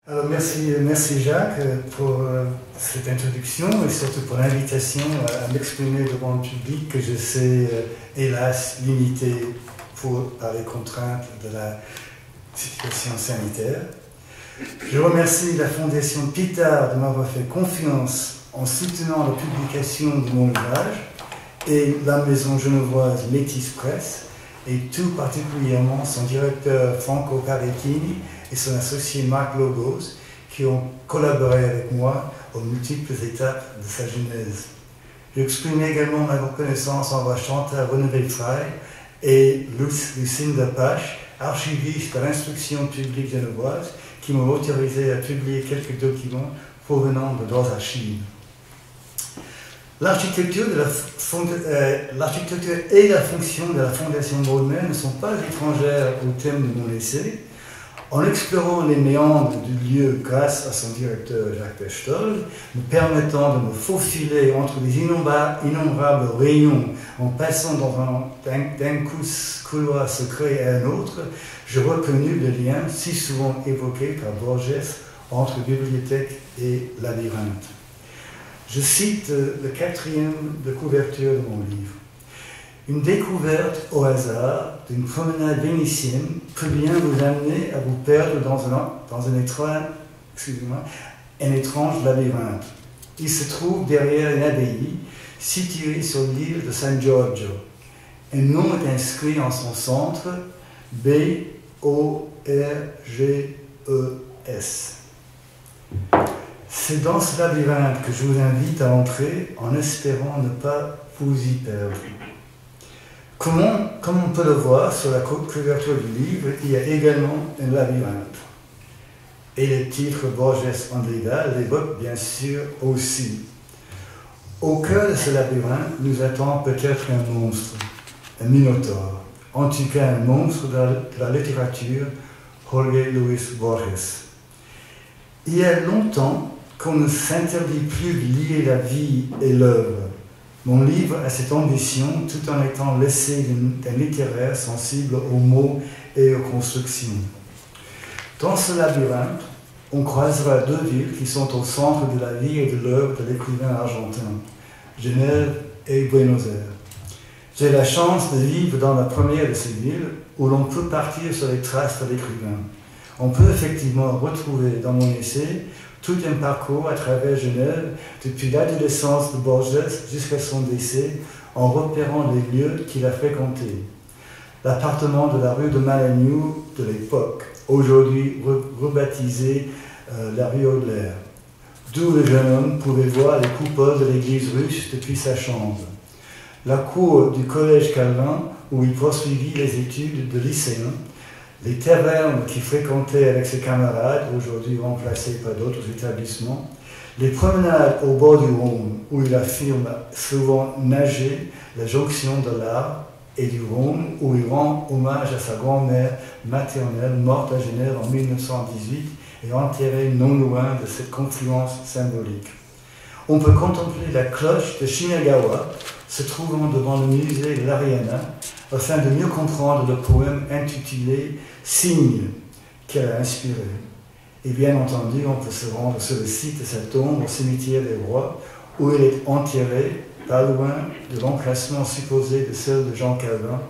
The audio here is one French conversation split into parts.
Alors merci Jacques pour cette introduction et surtout pour l'invitation à m'exprimer devant le public que je sais, hélas, limité par les contraintes de la situation sanitaire. Je remercie la Fondation Pitard de m'avoir fait confiance en soutenant la publication de mon ouvrage et la maison genevoise Métis Press et tout particulièrement son directeur Franco Parecchini et son associé Marc Logos qui ont collaboré avec moi aux multiples étapes de sa genèse. J'exprime également ma reconnaissance envers Chantal Renouvel-Frey et Lucinda Pache, archiviste de l'instruction publique genevoise, qui m'ont autorisé à publier quelques documents provenant de leurs archives. L'architecture et la fonction de la Fondation Maud-Même ne sont pas étrangères au thème de mon essai. En explorant les méandres du lieu grâce à son directeur Jacques Pechtold, me permettant de me faufiler entre les innombrables rayons en passant d'un couloir secret à un autre, je reconnus le lien si souvent évoqué par Borges entre bibliothèque et labyrinthe. Je cite le quatrième de couverture de mon livre. Une découverte au hasard d'une promenade vénitienne peut bien vous amener à vous perdre dans un étrange labyrinthe. Il se trouve derrière une abbaye située sur l'île de San Giorgio. Un nom est inscrit en son centre, B-O-R-G-E-S. C'est dans ce labyrinthe que je vous invite à entrer en espérant ne pas vous y perdre. Comme on peut le voir sur la couverture du livre, il y a également un labyrinthe. Et le titre Borges Andrida l'évoque bien sûr aussi. Au cœur de ce labyrinthe nous attend peut-être un monstre, un minotaure, en tout cas un monstre de la littérature, Jorge Luis Borges. Il y a longtemps qu'on ne s'interdit plus de lier la vie et l'œuvre. Mon livre a cette ambition tout en étant l'essai d'un littéraire sensible aux mots et aux constructions. Dans ce labyrinthe, on croisera deux villes qui sont au centre de la vie et de l'œuvre de l'écrivain argentin, Genève et Buenos Aires. J'ai la chance de vivre dans la première de ces villes où l'on peut partir sur les traces de l'écrivain. On peut effectivement retrouver dans mon essai tout un parcours à travers Genève, depuis l'adolescence de Borges jusqu'à son décès, en repérant les lieux qu'il a fréquentés. L'appartement de la rue de Malagnou de l'époque, aujourd'hui rebaptisé la rue Audelaire, d'où le jeune homme pouvait voir les coupoles de l'église russe depuis sa chambre. La cour du collège Calvin, où il poursuivit les études de lycéen, les tavernes qu'il fréquentait avec ses camarades, aujourd'hui remplacées par d'autres établissements, les promenades au bord du Rhône, où il affirme souvent nager la jonction de l'Arve et du Rhône, où il rend hommage à sa grand-mère maternelle, morte à Genève en 1918 et enterrée non loin de cette confluence symbolique. On peut contempler la cloche de Shinagawa, se trouvant devant le musée de l'Ariana, afin de mieux comprendre le poème intitulé « Signe » qu'elle a inspiré. Et bien entendu, on peut se rendre sur le site de sa tombe au cimetière des Rois, où elle est enterrée, pas loin de l'emplacement supposé de celle de Jean Calvin.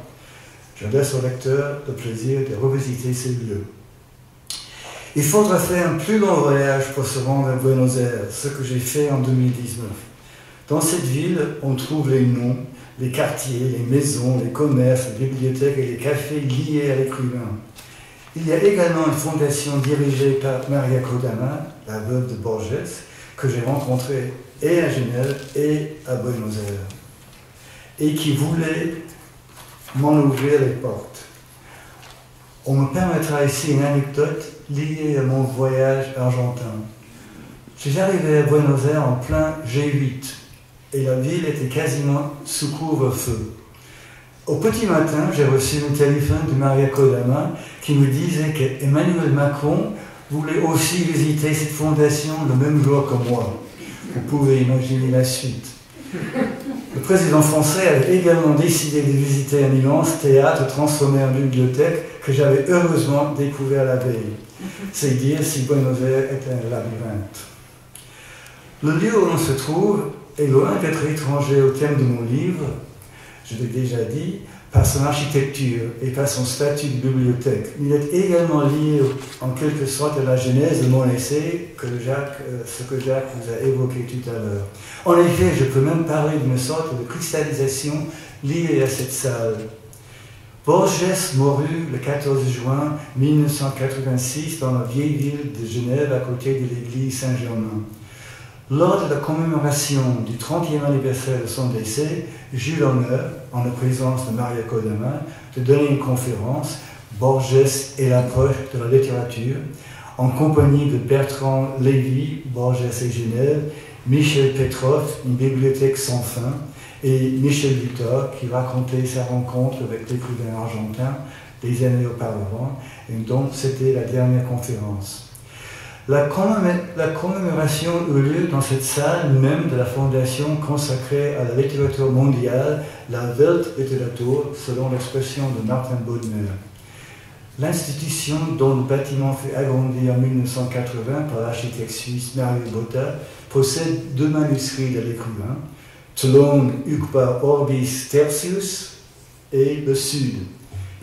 Je laisse au lecteur le plaisir de revisiter ces lieux. Il faudra faire un plus long voyage pour se rendre à Buenos Aires, ce que j'ai fait en 2019. Dans cette ville, on trouve les noms, les quartiers, les maisons, les commerces, les bibliothèques et les cafés liés à l'écrivain. Il y a également une fondation dirigée par Maria Kodama, la veuve de Borges, que j'ai rencontrée et à Genève et à Buenos Aires, et qui voulait m'en ouvrir les portes. On me permettra ici une anecdote liée à mon voyage argentin. J'ai arrivé à Buenos Aires en plein G8, et la ville était quasiment sous couvre-feu. Au petit matin, j'ai reçu un téléphone de Maria Kodama qui me disait qu'Emmanuel Macron voulait aussi visiter cette fondation le même jour que moi. Vous pouvez imaginer la suite. Le président français avait également décidé de visiter un immense théâtre transformé en bibliothèque que j'avais heureusement découvert la veille. C'est dire si Buenos Aires était un labyrinthe. Le lieu où on se trouve est loin d'être étranger au thème de mon livre, je l'ai déjà dit, par son architecture et par son statut de bibliothèque. Il est également lié en quelque sorte à la genèse de mon essai, ce que Jacques vous a évoqué tout à l'heure. En effet, je peux même parler d'une sorte de cristallisation liée à cette salle. Borges mourut le 14 juin 1986 dans la vieille ville de Genève à côté de l'église Saint-Germain. Lors de la commémoration du 30e anniversaire de son décès, j'eus l'honneur, en la présence de Maria Kodama, de donner une conférence « Borges et l'approche de la littérature » en compagnie de Bertrand Lévy, Borges et Genève, Michel Petrov, une bibliothèque sans fin, et Michel Butor, qui racontait sa rencontre avec l'écrivain argentin des années auparavant, et donc c'était la dernière conférence. La commémoration eut lieu dans cette salle même de la fondation consacrée à la littérature mondiale, la Weltliteratur, selon l'expression de Martin Bodmer. L'institution, dont le bâtiment fut agrandi en 1980 par l'architecte suisse Mario Botta, possède 2 manuscrits de l'écrivain, Tlön Uqbar Orbis Tertius et Le Sud.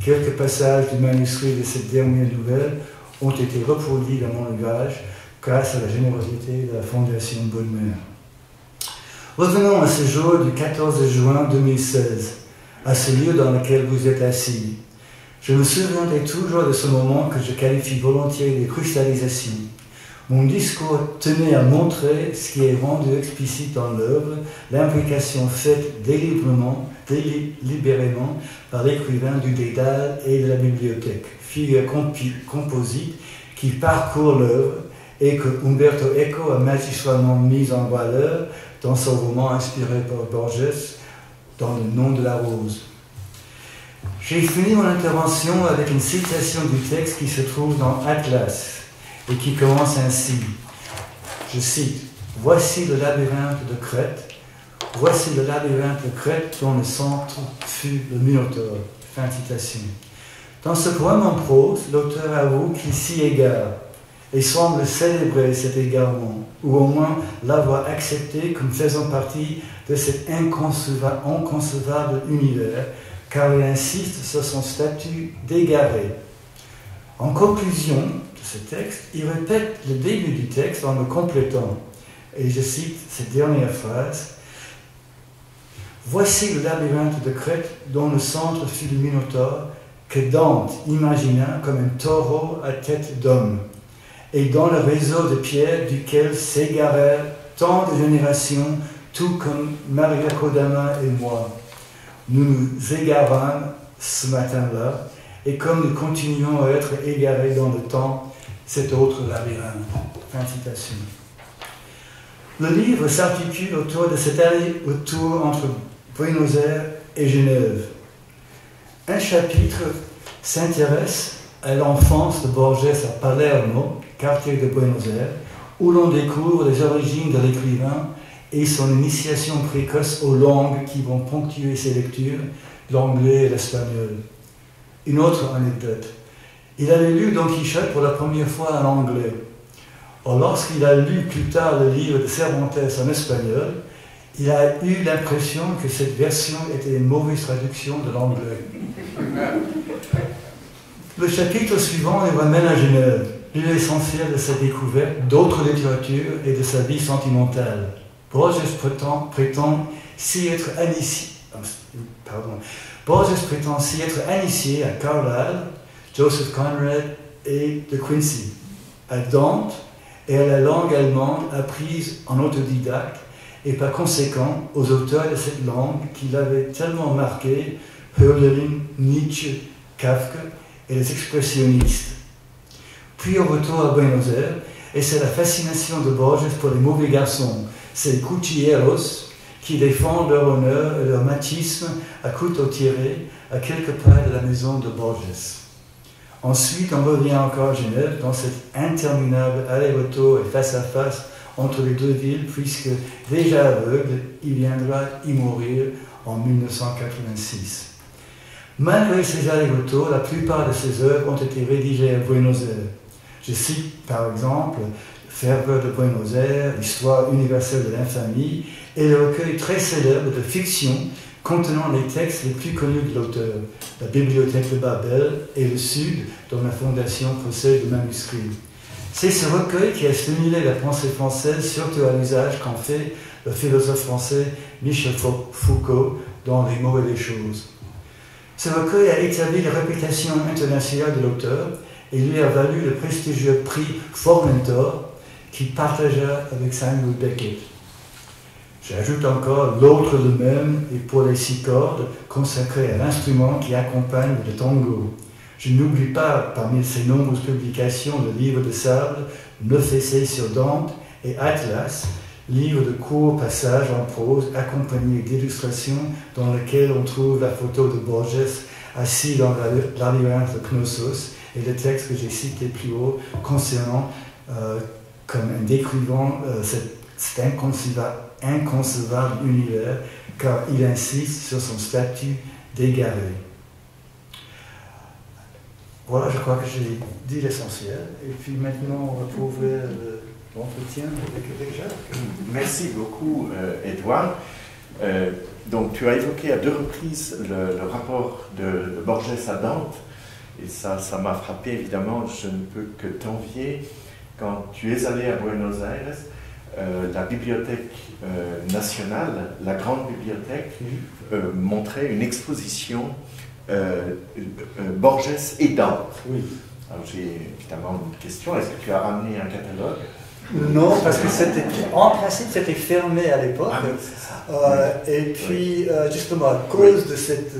Quelques passages du manuscrit de cette dernière nouvelle ont été reproduits dans mon ouvrage grâce à la générosité de la Fondation Bodmer. Revenons à ce jour du 14 juin 2016, à ce lieu dans lequel vous êtes assis. Je me souviendrai toujours de ce moment que je qualifie volontiers de cristallisation. Mon discours tenait à montrer ce qui est rendu explicite dans l'œuvre, l'implication faite délibérément par l'écrivain du dédale et de la bibliothèque, figure composite qui parcourt l'œuvre et que Umberto Eco a magistralement mise en valeur dans son roman inspiré par Borges, dans Le nom de la rose. J'ai fini mon intervention avec une citation du texte qui se trouve dans Atlas et qui commence ainsi. Je cite, « Voici le labyrinthe de Crète, voici le labyrinthe de Crète dont le centre fut le Minotaure. » Fin de citation. Dans ce poème en prose, l'auteur avoue qu'il s'y égare et semble célébrer cet égarement, ou au moins l'avoir accepté comme faisant partie de cet inconcevable univers, car il insiste sur son statut d'égaré. En conclusion de ce texte, il répète le début du texte en le complétant, et je cite cette dernière phrase, « Voici le labyrinthe de Crète dont le centre fut le Minotaure, que Dante imagina comme un taureau à tête d'homme, et dans le réseau de pierres duquel s'égarèrent tant de générations, tout comme Maria Kodama et moi. Nous nous égarâmes ce matin-là, et comme nous continuons à être égarés dans le temps, cet autre labyrinthe. » Fin de citation. Le livre s'articule autour de cet aller-retour entre Buenos Aires et Genève. Un chapitre s'intéresse à l'enfance de Borges à Palermo, quartier de Buenos Aires, où l'on découvre les origines de l'écrivain et son initiation précoce aux langues qui vont ponctuer ses lectures, l'anglais et l'espagnol. Une autre anecdote. Il avait lu Don Quichotte pour la première fois en anglais. Or, lorsqu'il a lu plus tard le livre de Cervantes en espagnol, il a eu l'impression que cette version était une mauvaise traduction de l'anglais. Le chapitre suivant nous ramène à Genève, lieu essentiel de sa découverte d'autres littératures et de sa vie sentimentale. Borges prétend s'y être initié à Carlyle, Joseph Conrad et De Quincey, à Dante et à la langue allemande apprise en autodidacte et par conséquent aux auteurs de cette langue qui l'avaient tellement marqué, Hölderlin, Nietzsche, Kafka et les expressionnistes. Puis au retour à Buenos Aires, et c'est la fascination de Borges pour les mauvais garçons, ces cuchilleros qui défendent leur honneur et leur machisme à couteau tiré à quelques pas de la maison de Borges. Ensuite, on revient encore à Genève dans cet interminable aller-retour et face-à-face entre les deux villes, puisque déjà aveugle, il viendra y mourir en 1986. Malgré ses allers-retours, la plupart de ses œuvres ont été rédigées à Buenos Aires. Je cite par exemple Ferveur de Buenos Aires, l'histoire universelle de l'infamie et le recueil très célèbre de fiction contenant les textes les plus connus de l'auteur, la Bibliothèque de Babel et le Sud, dont la Fondation possède le manuscrit. C'est ce recueil qui a stimulé la pensée française, surtout à l'usage qu'en fait le philosophe français Michel Foucault dans Les mots et les choses. Ce recueil a établi la réputation internationale de l'auteur et lui a valu le prestigieux prix Formentor qu'il partagea avec Samuel Beckett. J'ajoute encore l'autre de même et pour les 6 cordes consacré à l'instrument qui accompagne le tango. Je n'oublie pas, parmi ses nombreuses publications, le livre de sable, 9 essais sur Dante et Atlas, livre de courts passages en prose accompagnés d'illustrations dans lesquelles on trouve la photo de Borges assis dans la labyrinthe de Knossos et le texte que j'ai cité plus haut concernant comme un décrivant cet inconcevable univers, car il insiste sur son statut d'égaré. Voilà, je crois que j'ai dit l'essentiel. Et puis maintenant, on va trouver l'entretien avec Jacques. Merci beaucoup, Edouard. Donc, tu as évoqué à 2 reprises le rapport de Borges à Dante. Et ça m'a frappé, évidemment. Je ne peux que t'envier. Quand tu es allé à Buenos Aires, la bibliothèque nationale, la grande bibliothèque, montrait une exposition Borges et Dante. Oui. Alors j'ai évidemment une question, est-ce que tu as ramené un catalogue? Non, parce que en principe, c'était fermé à l'époque. Ah, oui, et puis, justement, à cause de cette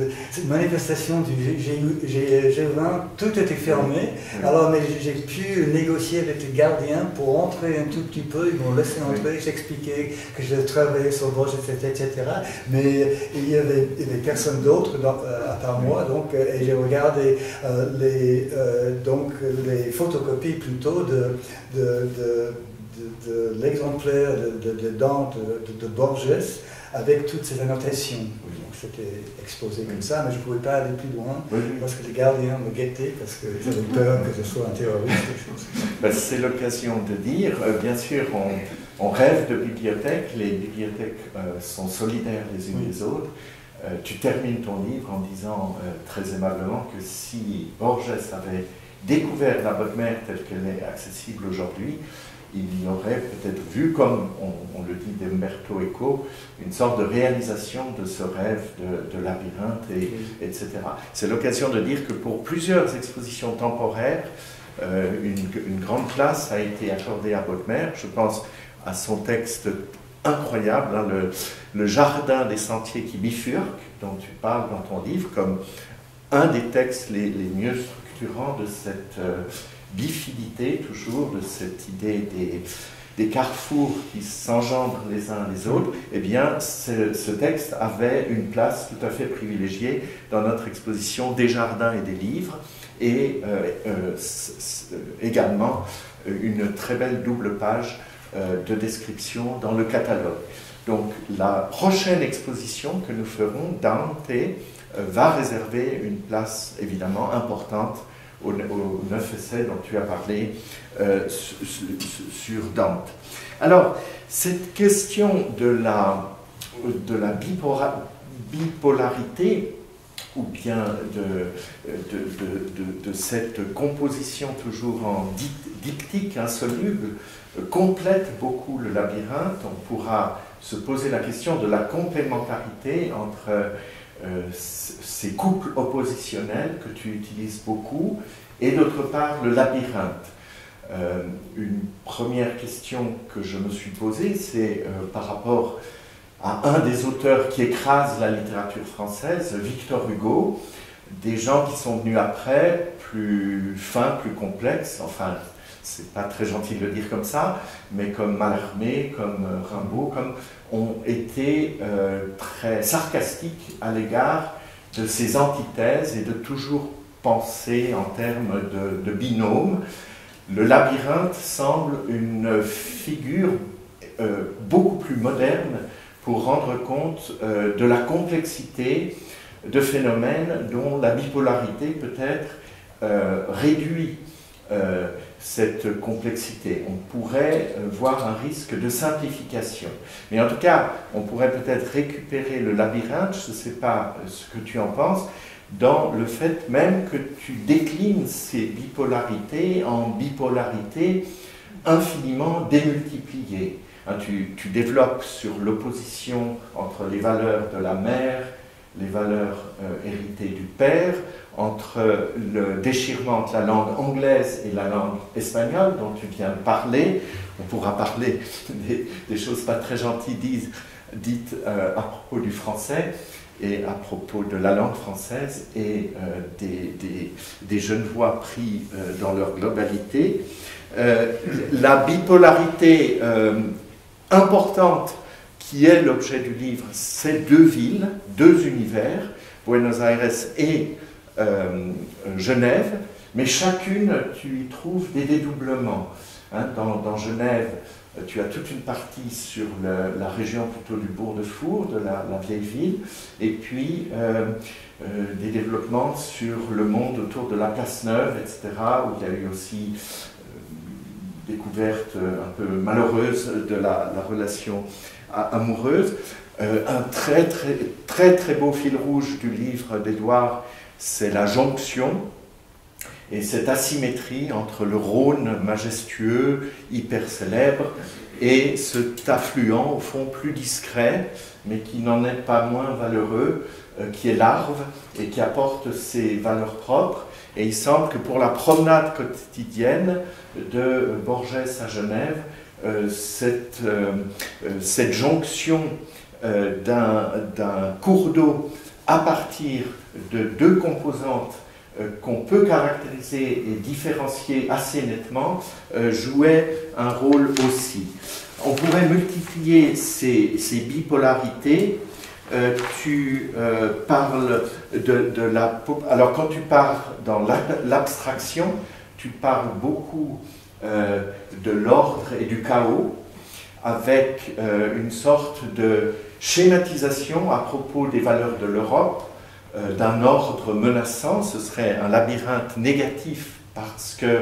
manifestation du G20, tout était fermé. Oui. Alors, mais j'ai pu négocier avec les gardiens pour entrer un tout petit peu. Ils m'ont laissé entrer, j'expliquais que je travaillais sur Borges, etc. Mais il y avait personne d'autre à part moi. Donc, et j'ai regardé les photocopies plutôt de l'exemplaire de Dante, de Borges, avec toutes ces annotations. Donc c'était exposé comme ça, mais je ne pouvais pas aller plus loin, parce que les gardiens me guettaient, parce qu'ils avaient peur que je sois un terroriste. C'est l'occasion de dire, bien sûr, on rêve de bibliothèques, les bibliothèques sont solidaires les unes des autres. Tu termines ton livre en disant très aimablement que si Borges avait découvert la Bonne Mère telle qu'elle est accessible aujourd'hui, il y aurait peut-être vu, comme on le dit d'Umberto Eco, une sorte de réalisation de ce rêve de labyrinthe, etc. C'est l'occasion de dire que pour plusieurs expositions temporaires, une grande place a été accordée à Bodmer. Je pense à son texte incroyable, hein, le jardin des sentiers qui bifurquent, dont tu parles dans ton livre, comme un des textes les mieux structurants de cette bifidité, toujours, de cette idée des carrefours qui s'engendrent les uns les autres. Eh bien, ce texte avait une place tout à fait privilégiée dans notre exposition des jardins et des livres, et également une très belle double page de description dans le catalogue. Donc la prochaine exposition que nous ferons, Dante, va réserver une place évidemment importante aux 9 essais dont tu as parlé sur Dante. Alors, cette question de la bipolarité, ou bien de cette composition toujours en diptyque insoluble, complète beaucoup le labyrinthe. On pourra se poser la question de la complémentarité entre ces couples oppositionnels que tu utilises beaucoup, et d'autre part le labyrinthe. Une première question que je me suis posée, c'est par rapport à un des auteurs qui écrase la littérature française, Victor Hugo, des gens qui sont venus après, plus fins, plus complexes, enfin, c'est pas très gentil de le dire comme ça, mais comme Mallarmé, comme Rimbaud, ont été très sarcastiques à l'égard de ces antithèses et de toujours penser en termes de binôme. Le labyrinthe semble une figure beaucoup plus moderne pour rendre compte de la complexité de phénomènes dont la bipolarité peut-être réduit cette complexité. On pourrait voir un risque de simplification. Mais en tout cas, on pourrait peut-être récupérer le labyrinthe, je ne sais pas ce que tu en penses, dans le fait même que tu déclines ces bipolarités en bipolarités infiniment démultipliées. Tu développes sur l'opposition entre les valeurs de la mère, les valeurs héritées du père, entre le déchirement entre la langue anglaise et la langue espagnole dont tu viens de parler. On pourra parler des choses pas très gentilles dites à propos du français et à propos de la langue française et des Genevois pris dans leur globalité. La bipolarité importante qui est l'objet du livre, c'est deux villes, deux univers, Buenos Aires et Genève, mais chacune, tu y trouves des dédoublements. Dans Genève, tu as toute une partie sur la région plutôt du Bourg-de-Four, de la vieille ville, et puis des développements sur le monde autour de la Place Neuve, etc., où il y a eu aussi découverte un peu malheureuse de la relation amoureuse. Un très beau fil rouge du livre d'Édouard, c'est la jonction et cette asymétrie entre le Rhône majestueux, hyper célèbre, et cet affluent au fond plus discret, mais qui n'en est pas moins valeureux, qui est l'Arve et qui apporte ses valeurs propres. Et il semble que pour la promenade quotidienne de Borges à Genève, cette jonction d'un cours d'eau à partir de deux composantes qu'on peut caractériser et différencier assez nettement, jouait un rôle aussi. On pourrait multiplier ces bipolarités. Tu parles de la... Alors quand tu pars dans l'abstraction, tu parles beaucoup de l'ordre et du chaos, avec une sorte de schématisation à propos des valeurs de l'Europe, d'un ordre menaçant. Ce serait un labyrinthe négatif parce que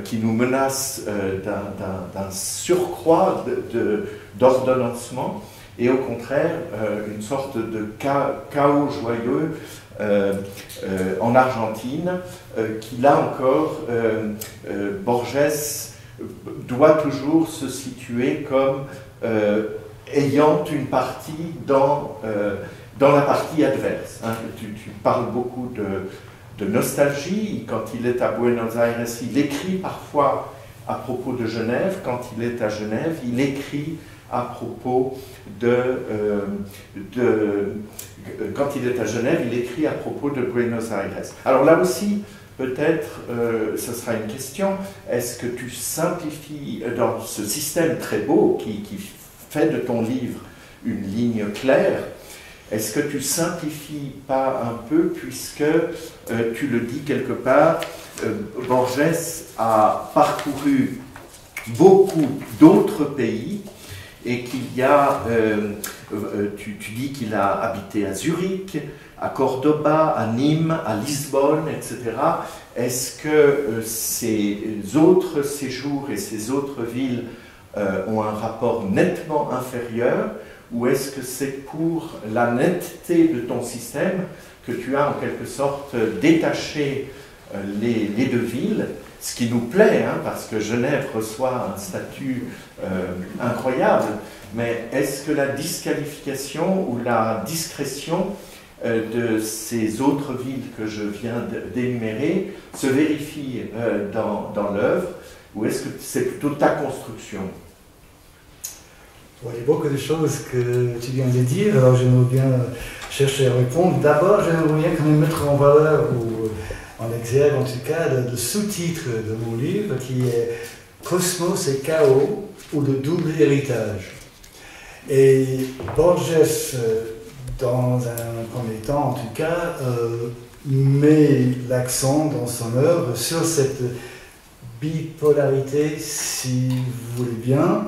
qui nous menace d'un surcroît d'ordonnancement, et au contraire une sorte de chaos joyeux en Argentine, qui là encore, Borges doit toujours se situer comme ayant une partie dans la partie adverse. Tu parles beaucoup de nostalgie. Quand il est à Buenos Aires, il écrit parfois à propos de Genève. Quand il est à Genève, il écrit à propos quand il est à Genève, il écrit à propos de Buenos Aires. Alors là aussi, peut-être, ce sera une question, est-ce que tu simplifies, dans ce système très beau qui fait de ton livre une ligne claire, est-ce que tu simplifies pas un peu, puisque tu le dis quelque part, Borges a parcouru beaucoup d'autres pays, et qu'il y a, tu dis qu'il a habité à Zurich, à Cordoba, à Nîmes, à Lisbonne, etc. Est-ce que ces autres séjours et ces autres villes ont un rapport nettement inférieur, ou est-ce que c'est pour la netteté de ton système que tu as en quelque sorte détaché les deux villes, ce qui nous plaît, parce que Genève reçoit un statut incroyable, mais est-ce que la disqualification ou la discrétion de ces autres villes que je viens d'énumérer se vérifie dans l'œuvre, ou est-ce que c'est plutôt ta construction? Il y a beaucoup de choses que tu viens de dire, alors j'aimerais bien chercher à répondre. D'abord, j'aimerais bien quand même mettre en valeur, ou en exergue en tout cas, le sous-titre de mon livre qui est Cosmos et chaos, ou le double héritage. Et Borges, dans un premier temps en tout cas, met l'accent dans son œuvre sur cette bipolarité, si vous voulez bien,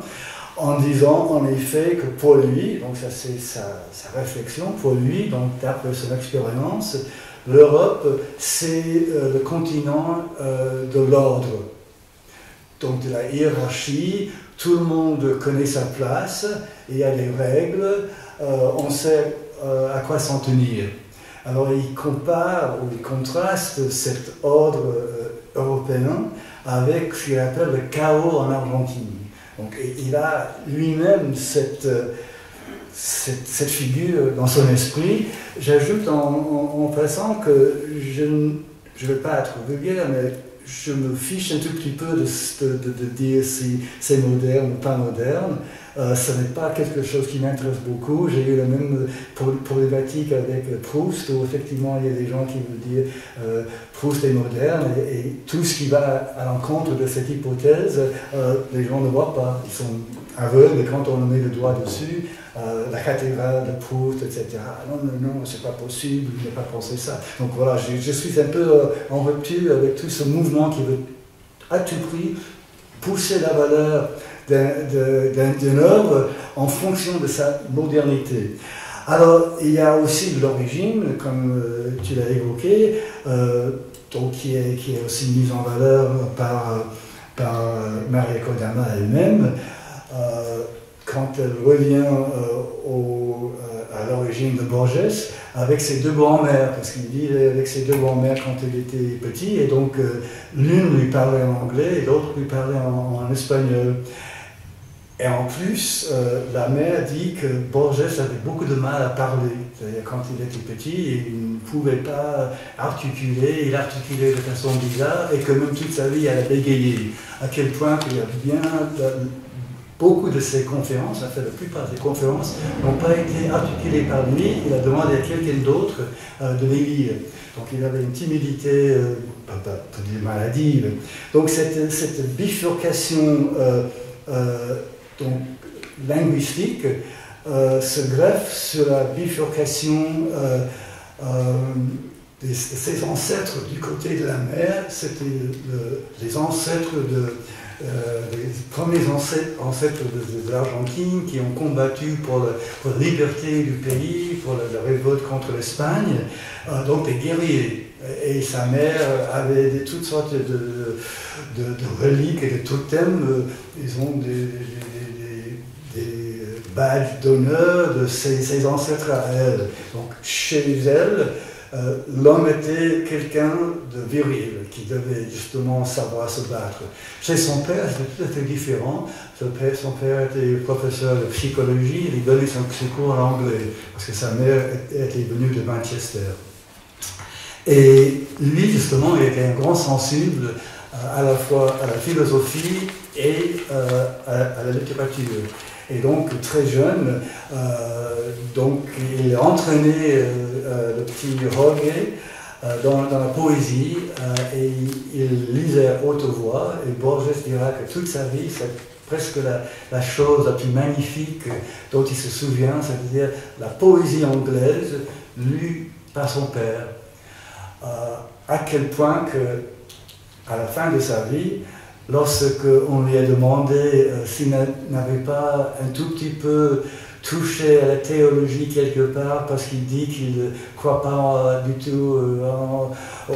en disant en effet que pour lui, donc ça c'est sa réflexion, pour lui, donc d'après son expérience, l'Europe c'est le continent de l'ordre, donc de la hiérarchie, tout le monde connaît sa place, il y a des règles, on sait à quoi s'en tenir. Alors il compare ou il contraste cet ordre européen avec ce qu'il appelle le chaos en Argentine. Donc il a lui-même cette figure dans son esprit. J'ajoute en passant que je ne vais pas être vulgaire, mais je me fiche un tout petit peu de dire si c'est moderne ou pas moderne. Ce n'est pas quelque chose qui m'intéresse beaucoup. J'ai eu la même problématique avec Proust, où effectivement il y a des gens qui veulent dire Proust est moderne, et tout ce qui va à l'encontre de cette hypothèse, les gens ne voient pas. Ils sont aveugles, et quand on met le doigt dessus, la cathédrale de Proust, etc. Non, c'est pas possible, il n'a pas pensé ça. Donc voilà, je suis un peu en rupture avec tout ce mouvement qui veut à tout prix pousser la valeur d'une œuvre en fonction de sa modernité. Alors, il y a aussi l'origine, comme tu l'as évoqué, donc qui est aussi mise en valeur par Maria Kodama elle-même, quand elle revient à l'origine de Borges, avec ses deux grands-mères, parce qu'il vivait avec ses deux grands-mères quand il était petit, et donc l'une lui parlait en anglais et l'autre lui parlait en espagnol. Et en plus, la mère dit que Borges avait beaucoup de mal à parler. C'est-à-dire quand il était petit, il ne pouvait pas articuler, il articulait de façon bizarre, et que même toute sa vie, elle a bégayé. À quel point qu'il y a bien beaucoup de ses conférences, en fait la plupart des conférences, n'ont pas été articulées par lui, il a demandé à quelqu'un d'autre de les lire. Donc il avait une timidité, pas dire maladive. Donc cette bifurcation donc, linguistique se greffe sur la bifurcation de ses ancêtres du côté de la mer. C'était les ancêtres les premiers ancêtres de l'Argentine qui ont combattu pour la liberté du pays, pour la révolte contre l'Espagne, donc des guerriers. Et sa mère avait toutes sortes de reliques et de totems, disons des badges d'honneur de ses ancêtres à elle. Donc chez elle, l'homme était quelqu'un de viril, qui devait justement savoir se battre. Chez son père, c'était tout à fait différent. Son père était professeur de psychologie, il donnait son cours en anglais, parce que sa mère était venue de Manchester. Et lui, justement, il était un grand sensible à la fois à la philosophie et à la littérature. Et donc, très jeune, donc, il a entraîné le petit Roger dans la poésie, et il lisait à haute voix, et Borges dira que toute sa vie, c'est presque la chose la plus magnifique dont il se souvient, c'est-à-dire la poésie anglaise lue par son père. À quel point que, à la fin de sa vie, lorsqu'on lui a demandé s'il n'avait pas un tout petit peu touché à la théologie quelque part, parce qu'il dit qu'il ne croit pas du tout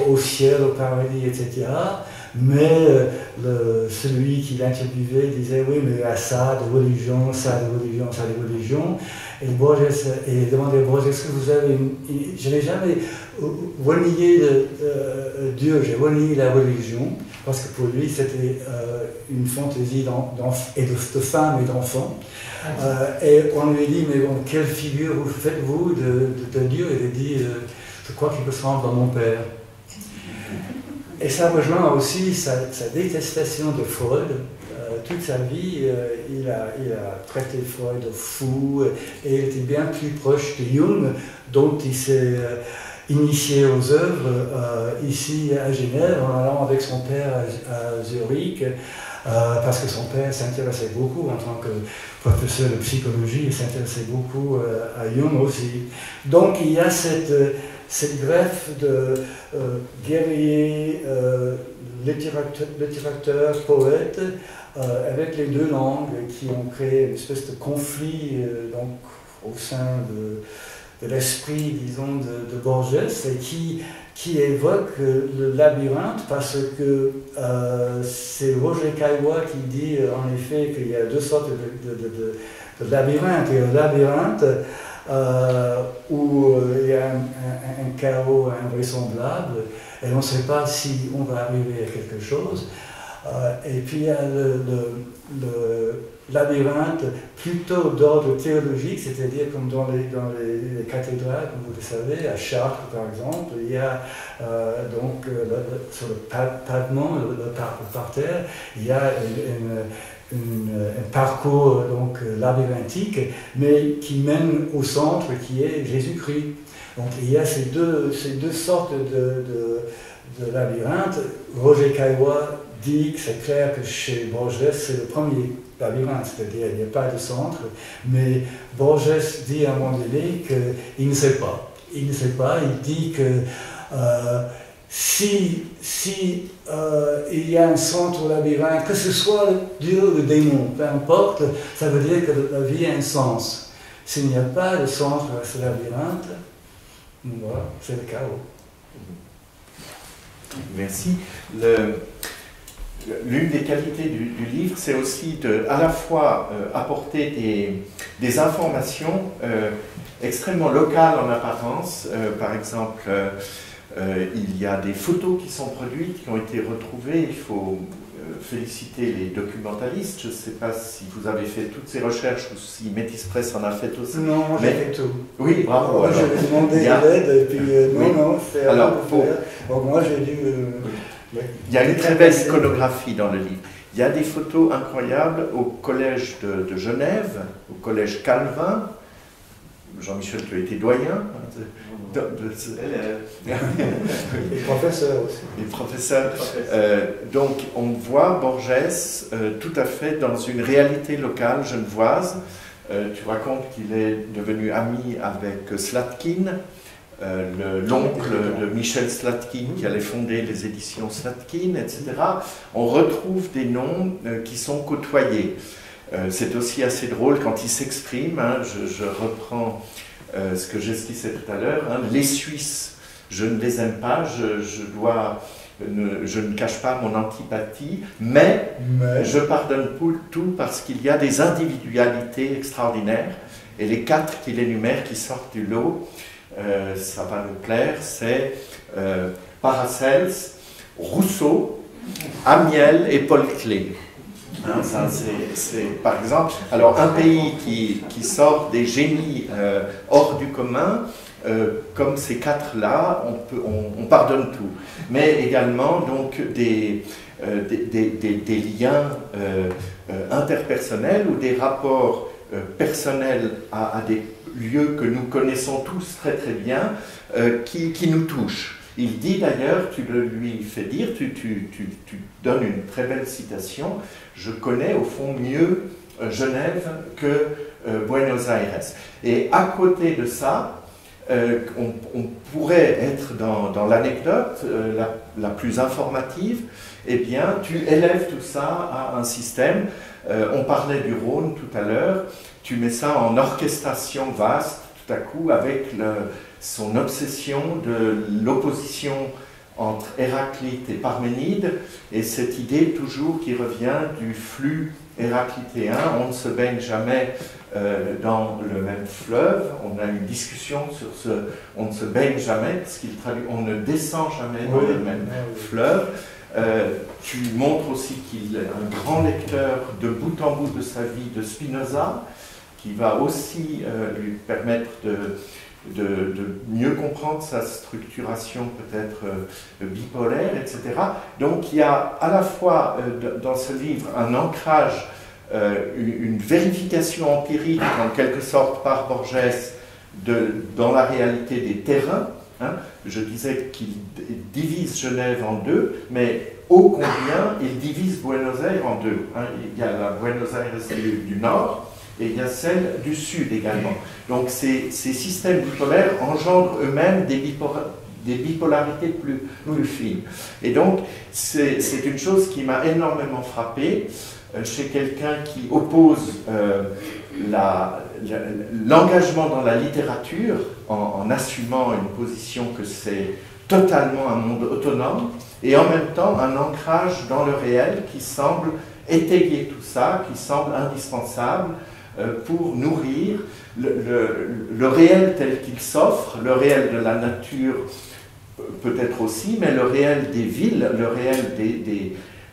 au ciel, au paradis, etc. Mais celui qui l'interviewait disait oui, mais à ça de religion, ça de religion, ça de religion. Et il demandait à Borges, est-ce que vous avez je n'ai jamais renié Dieu, j'ai renié la religion, parce que pour lui c'était une fantaisie de femme et d'enfant. Et on lui dit, mais bon, quelle figure vous faites-vous de Dieu? Et il dit, je crois qu'il ressemble à mon père. Et ça rejoint aussi sa détestation de Freud. Toute sa vie, il a traité Freud de fou, et il était bien plus proche de Jung, dont il s'est initié aux œuvres ici à Genève, en allant avec son père à Zurich, parce que son père s'intéressait beaucoup en tant que professeur de psychologie, il s'intéressait beaucoup à Jung aussi. Donc il y a cette c'est le greffe de guerrier, littérateur, poète, avec les deux langues qui ont créé une espèce de conflit donc, au sein de l'esprit, disons, de Borges, et qui évoque le labyrinthe, parce que c'est Roger Caillois qui dit en effet qu'il y a deux sortes de labyrinthe. Il y a un labyrinthe où il y a un chaos invraisemblable, et on ne sait pas si on va arriver à quelque chose. Et puis il y a le labyrinthe plutôt d'ordre théologique, c'est-à-dire comme dans les cathédrales, comme vous le savez, à Chartres par exemple, il y a donc sur le pavement, le parterre, il y a un parcours donc labyrinthique, mais qui mène au centre, qui est Jésus-Christ. Donc il y a ces deux sortes de labyrinthes. Roger Caillois dit que c'est clair que chez Borges, c'est le premier labyrinthe, c'est-à-dire il n'y a pas de centre, mais Borges dit à un moment donné qu'il ne sait pas. Il ne sait pas, il dit que si il y a un centre au labyrinthe, que ce soit Dieu ou le démon, peu importe, ça veut dire que la vie a un sens. S'il n'y a pas de centre à ce labyrinthe, voilà, c'est le chaos. Merci. L'une des qualités du livre, c'est aussi à la fois apporter des informations extrêmement locales en apparence. Par exemple, il y a des photos qui sont produites, qui ont été retrouvées. Il faut féliciter les documentalistes. Je ne sais pas si vous avez fait toutes ces recherches ou si Métis Press en a fait aussi. Non, moi j'ai fait tout. Oui, bravo. Moi j'ai demandé de l'aide et puis non, c'est à vous de faire. Bon, moi j'ai dû... Il y a une très belle iconographie dans le livre. Il y a des photos incroyables au collège de Genève, au collège Calvin. Jean-Michel, tu as été doyen. Les professeurs aussi. Les professeurs. Donc on voit Borges tout à fait dans une réalité locale genevoise. Tu racontes qu'il est devenu ami avec Slatkin, l'oncle de Michel Slatkin qui allait fonder les éditions Slatkin, etc. On retrouve des noms qui sont côtoyés. C'est aussi assez drôle quand il s'exprime, hein, je reprends ce que j'esquissais tout à l'heure, hein, les Suisses, je ne les aime pas, je ne cache pas mon antipathie, mais je pardonne tout parce qu'il y a des individualités extraordinaires, et les 4 qu'il énumère qui sortent du lot, ça va nous plaire, c'est Paracels, Rousseau, Amiel et Paul Klee. Hein, ça, c'est, par exemple, alors un pays qui sort des génies hors du commun, comme ces 4-là, on pardonne tout. Mais également donc des liens interpersonnels ou des rapports personnels à des lieux que nous connaissons tous très très bien, qui nous touchent. Il dit d'ailleurs, tu le lui fais dire, tu donnes une très belle citation, je connais au fond mieux Genève que Buenos Aires. Et à côté de ça, on pourrait être dans l'anecdote la plus informative, eh bien tu élèves tout ça à un système, on parlait du Rhône tout à l'heure, tu mets ça en orchestration vaste tout à coup avec son obsession de l'opposition entre Héraclite et Parménide, et cette idée toujours qui revient du flux héraclitéen, on ne se baigne jamais dans le même fleuve, on a une discussion sur on ne se baigne jamais, parce qu'il traduit, on ne descend jamais dans le même fleuve. Tu montres aussi qu'il est un grand lecteur de bout en bout de sa vie de Spinoza, qui va aussi lui permettre de mieux comprendre sa structuration peut-être bipolaire, etc. Donc il y a à la fois dans ce livre un ancrage, une vérification empirique en quelque sorte par Borges dans la réalité des terrains. Hein. Je disais qu'il divise Genève en deux, mais ô combien il divise Buenos Aires en deux. Hein. Il y a la Buenos Aires du Nord, et il y a celle du Sud également. Donc ces systèmes bipolaires engendrent eux-mêmes des bipolarités plus fines. Et donc c'est une chose qui m'a énormément frappé chez quelqu'un qui oppose l'engagement dans la littérature en assumant une position que c'est totalement un monde autonome, et en même temps un ancrage dans le réel qui semble étayer tout ça, qui semble indispensable pour nourrir le réel tel qu'il s'offre, le réel de la nature peut-être aussi, mais le réel des villes, le réel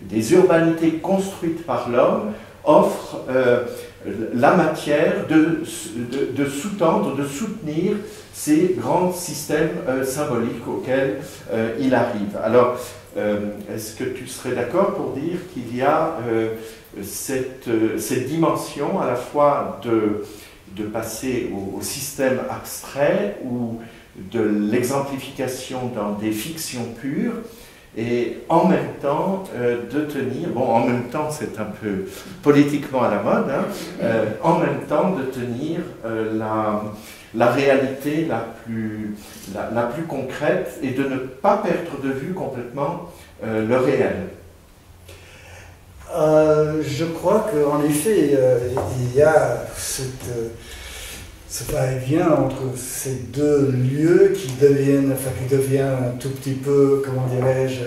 des urbanités construites par l'homme offre la matière de sous-tendre, de soutenir ces grands systèmes symboliques auxquels il arrive. Alors, est-ce que tu serais d'accord pour dire qu'il y a cette dimension à la fois de passer au système abstrait ou de l'exemplification dans des fictions pures, et en même temps de tenir, bon, en même temps c'est un peu politiquement à la mode, hein, en même temps de tenir la réalité la plus concrète et de ne pas perdre de vue complètement le réel. Je crois qu'en effet, il y a ce va-et-vient entre ces deux lieux qui devient un tout petit peu, comment dirais-je,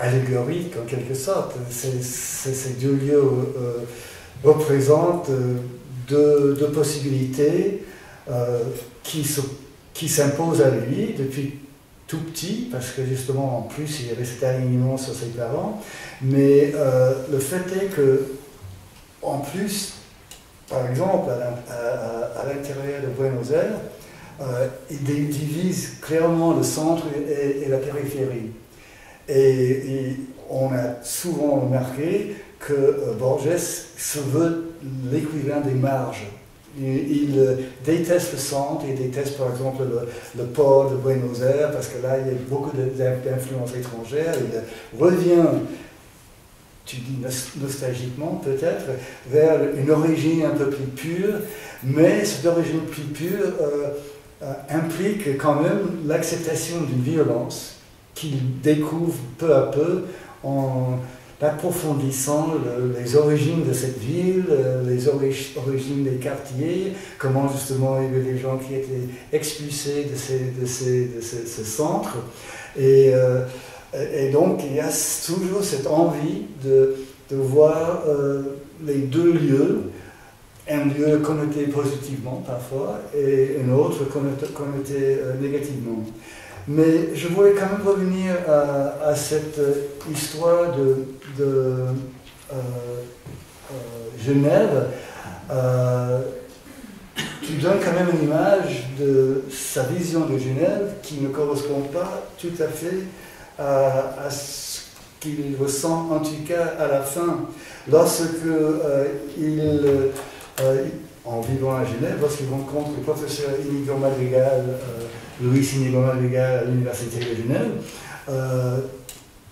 allégoriques en quelque sorte. Ces deux lieux représentent deux possibilités qui s'imposent à lui depuis tout petit, parce que justement en plus il y avait cet alignement sur ses parents, mais le fait est que en plus, par exemple, à l'intérieur de Buenos Aires, il divise clairement le centre et la périphérie. Et on a souvent remarqué que Borges se veut l'écrivain des marges. Il déteste le centre, il déteste par exemple le port de Buenos Aires, parce que là il y a beaucoup d'influences étrangères. Il revient, tu dis nostalgiquement peut-être, vers une origine un peu plus pure, mais cette origine plus pure implique quand même l'acceptation d'une violence qu'il découvre peu à peu en approfondissant les origines de cette ville, les origines des quartiers, comment justement il y avait des gens qui étaient expulsés de ce centre. Et donc il y a toujours cette envie de voir les deux lieux, un lieu connoté positivement parfois et un autre connoté négativement. Mais je voulais quand même revenir à cette histoire de Genève. Tu donnes quand même une image de sa vision de Genève qui ne correspond pas tout à fait à ce qu'il ressent, en tout cas à la fin, lorsque en vivant à Genève, lorsqu'il rencontre le professeur Inigo Madrigal, Luis Inigo Madrigal à l'Université de Genève,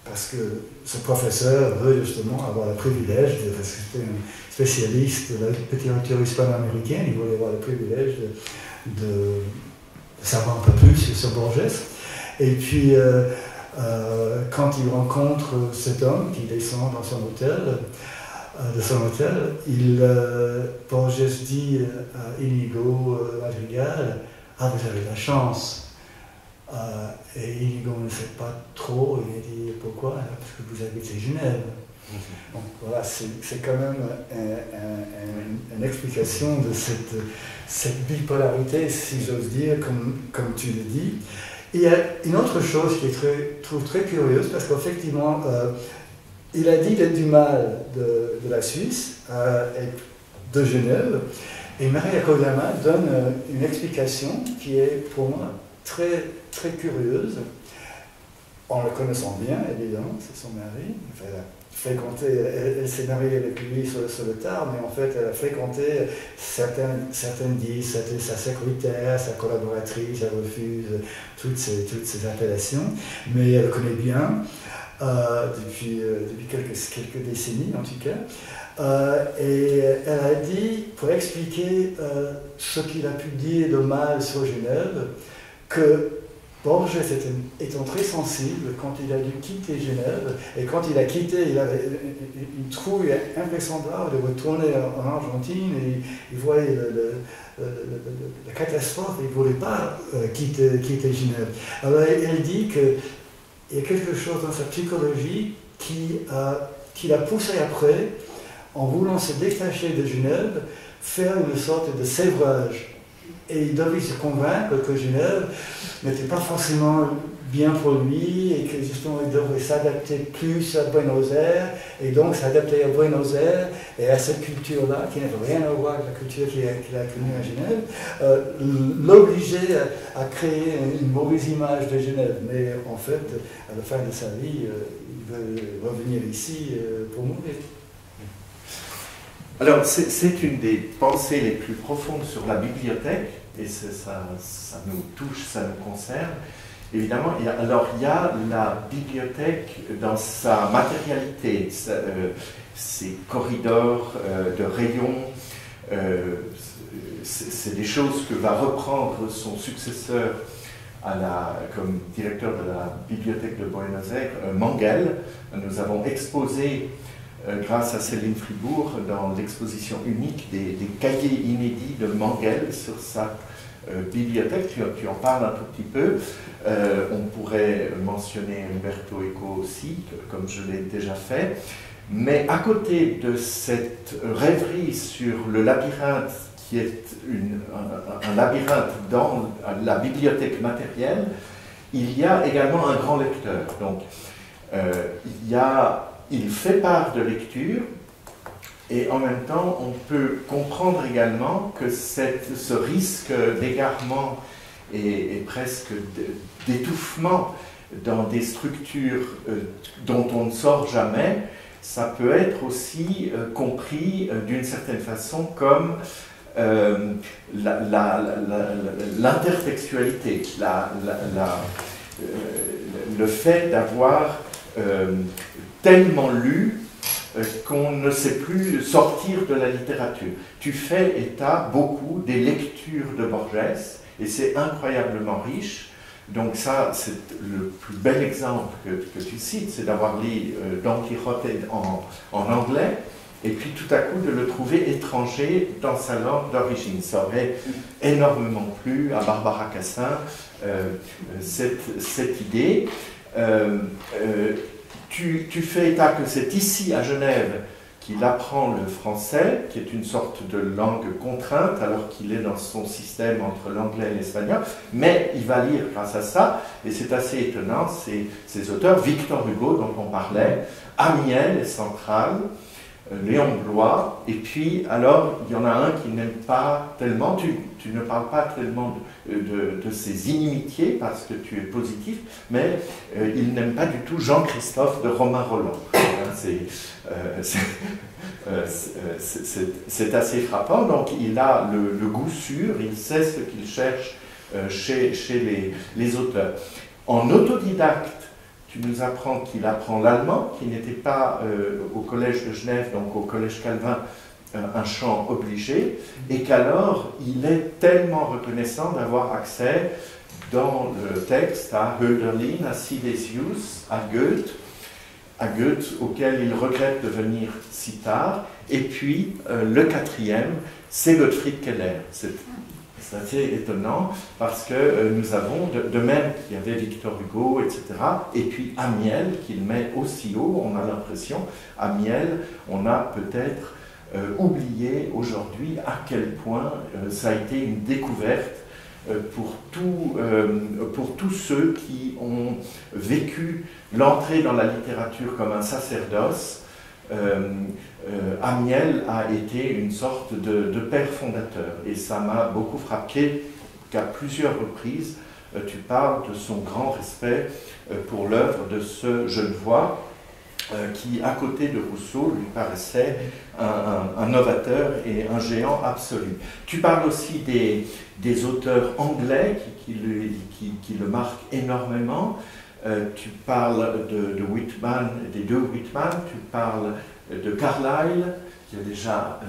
parce que ce professeur veut justement avoir le privilège, parce que c'était un spécialiste de la littérature hispano-américaine, il voulait avoir le privilège de savoir un peu plus sur Borges. Et puis, quand il rencontre cet homme qui descend dans son hôtel, Borges dit à Inigo Madrigal, « Ah, vous avez de la chance ». Et Inigo ne sait pas trop, il dit « Pourquoi ?» Parce que vous habitez Genève. Donc voilà, c'est quand même une explication de cette bipolarité, si j'ose dire, comme tu le dis. Et il y a une autre chose que je trouve très curieuse, parce qu'effectivement, il a dit du mal de la Suisse et de Genève, et Maria Kodama donne une explication qui est pour moi très, très curieuse, en le connaissant bien, évidemment, c'est son mari. Elle s'est mariée avec lui sur le tard, mais en fait, elle a fréquenté, certains disent, sa secrétaire, sa collaboratrice, elle refuse toutes ces appellations, mais elle le connaît bien. depuis quelques décennies en tout cas. Et elle a dit, pour expliquer ce qu'il a pu dire de mal sur Genève, que Borges étant très sensible quand il a dû quitter Genève, et quand il a quitté, il avait une trouille invraisemblable de retourner en Argentine, et il voyait la catastrophe, il ne voulait pas quitter Genève. Alors elle dit qu'il y a quelque chose dans sa psychologie qui l'a poussé après, en voulant se détacher de Genève, faire une sorte de sévrage. Et il devait se convaincre que Genève n'était pas forcément bien pour lui et que justement il devrait s'adapter plus à Buenos Aires et donc s'adapter à Buenos Aires et à cette culture-là qui n'avait rien à voir avec la culture qu'il a connue à Genève, l'obliger à créer une mauvaise image de Genève. Mais en fait, à la fin de sa vie, il veut revenir ici pour mourir. Alors, c'est une des pensées les plus profondes sur la bibliothèque, et ça nous touche, ça nous concerne. Évidemment, il y a la bibliothèque dans sa matérialité, ses corridors de rayons, c'est des choses que va reprendre son successeur comme directeur de la bibliothèque de Buenos Aires, Mangel. Nous avons exposé grâce à Céline Fribourg, dans l'exposition unique des cahiers inédits de Mangel sur sa bibliothèque. Tu en parles un tout petit peu. On pourrait mentionner Umberto Eco aussi, comme je l'ai déjà fait. Mais à côté de cette rêverie sur le labyrinthe, qui est un labyrinthe dans la bibliothèque matérielle, il y a également un grand lecteur. Donc, il fait part de lecture, et en même temps, on peut comprendre également que ce risque d'égarement et presque d'étouffement dans des structures dont on ne sort jamais, ça peut être aussi compris d'une certaine façon comme l'intertextualité, le fait d'avoir tellement lu qu'on ne sait plus sortir de la littérature. Tu fais état beaucoup des lectures de Borges, et c'est incroyablement riche. Donc ça, c'est le plus bel exemple que tu cites, c'est d'avoir lu Don Quichotte en anglais, et puis tout à coup de le trouver étranger dans sa langue d'origine. Ça aurait énormément plu à Barbara Cassin, cette idée. Tu fais état que c'est ici, à Genève, qu'il apprend le français, qui est une sorte de langue contrainte, alors qu'il est dans son système entre l'anglais et l'espagnol, mais il va lire grâce à ça, et c'est assez étonnant, ces auteurs, Victor Hugo, dont on parlait, Amiel est central, Léon Bloy, et puis alors il y en a un qui n'aime pas tellement, tu ne parles pas tellement de ses inimitiés parce que tu es positif, mais il n'aime pas du tout Jean-Christophe de Romain Rolland. C'est assez frappant, donc il a le goût sûr, il sait ce qu'il cherche chez les auteurs. En autodidacte, tu nous apprends qu'il apprend l'allemand, qui n'était pas au collège de Genève, donc au collège Calvin, un champ obligé, et qu'alors il est tellement reconnaissant d'avoir accès dans le texte à Hölderlin, à Silesius, à Goethe, auquel il regrette de venir si tard, et puis le quatrième, c'est Gottfried Keller. C'est assez étonnant parce que nous avons, de même qu'il y avait Victor Hugo, etc., et puis Amiel, qu'il met aussi haut, on a l'impression, Amiel, on a peut-être oublié aujourd'hui à quel point ça a été une découverte pour tous ceux qui ont vécu l'entrée dans la littérature comme un sacerdoce. Amiel a été une sorte de père fondateur, et ça m'a beaucoup frappé qu'à plusieurs reprises tu parles de son grand respect pour l'œuvre de ce Genevois qui, à côté de Rousseau, lui paraissait un novateur et un géant absolu. Tu parles aussi des auteurs anglais qui le marquent énormément. tu parles de Whitman, des deux Whitman, tu parles de Carlyle, qui est déjà,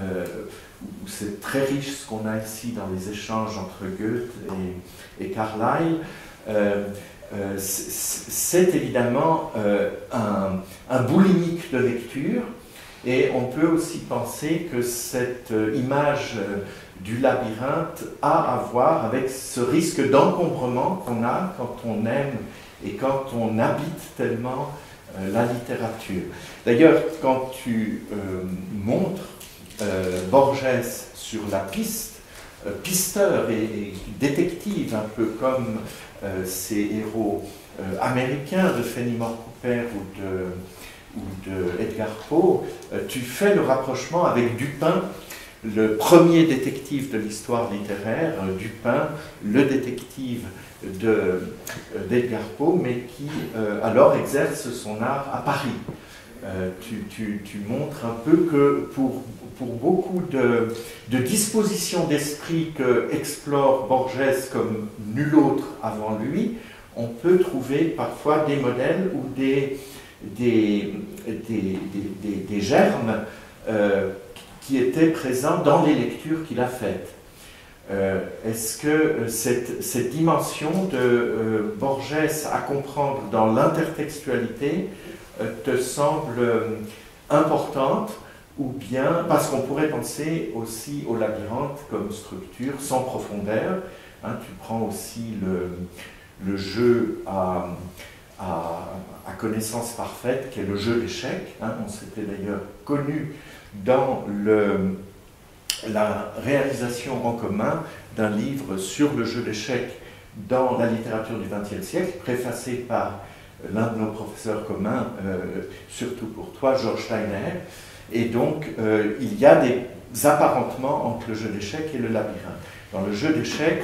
c'est très riche ce qu'on a ici dans les échanges entre Goethe et Carlyle. C'est évidemment un boulimique de lecture, et on peut aussi penser que cette image du labyrinthe a à voir avec ce risque d'encombrement qu'on a quand on aime et quand on habite tellement la littérature. D'ailleurs, quand tu montres Borges sur la piste, pisteur et détective, un peu comme ces héros américains de Fenimore Cooper ou de Edgar Poe, tu fais le rapprochement avec Dupin, le premier détective de l'histoire littéraire, Dupin, le détective d'Edgar Poe, mais qui alors exerce son art à Paris. Tu montres un peu que pour beaucoup de dispositions d'esprit que explore Borges comme nul autre avant lui, on peut trouver parfois des modèles ou des germes qui étaient présents dans les lectures qu'il a faites. Est-ce que cette dimension de Borges à comprendre dans l'intertextualité te semble importante, ou bien, parce qu'on pourrait penser aussi au labyrinthe comme structure sans profondeur, hein, tu prends aussi le jeu à connaissance parfaite, qui est le jeu d'échecs, hein, on s'était d'ailleurs connu dans la réalisation en commun d'un livre sur le jeu d'échecs dans la littérature du XXe siècle, préfacé par l'un de nos professeurs communs, surtout pour toi, Georges Steiner. Et donc, il y a des apparentements entre le jeu d'échecs et le labyrinthe. Dans le jeu d'échecs,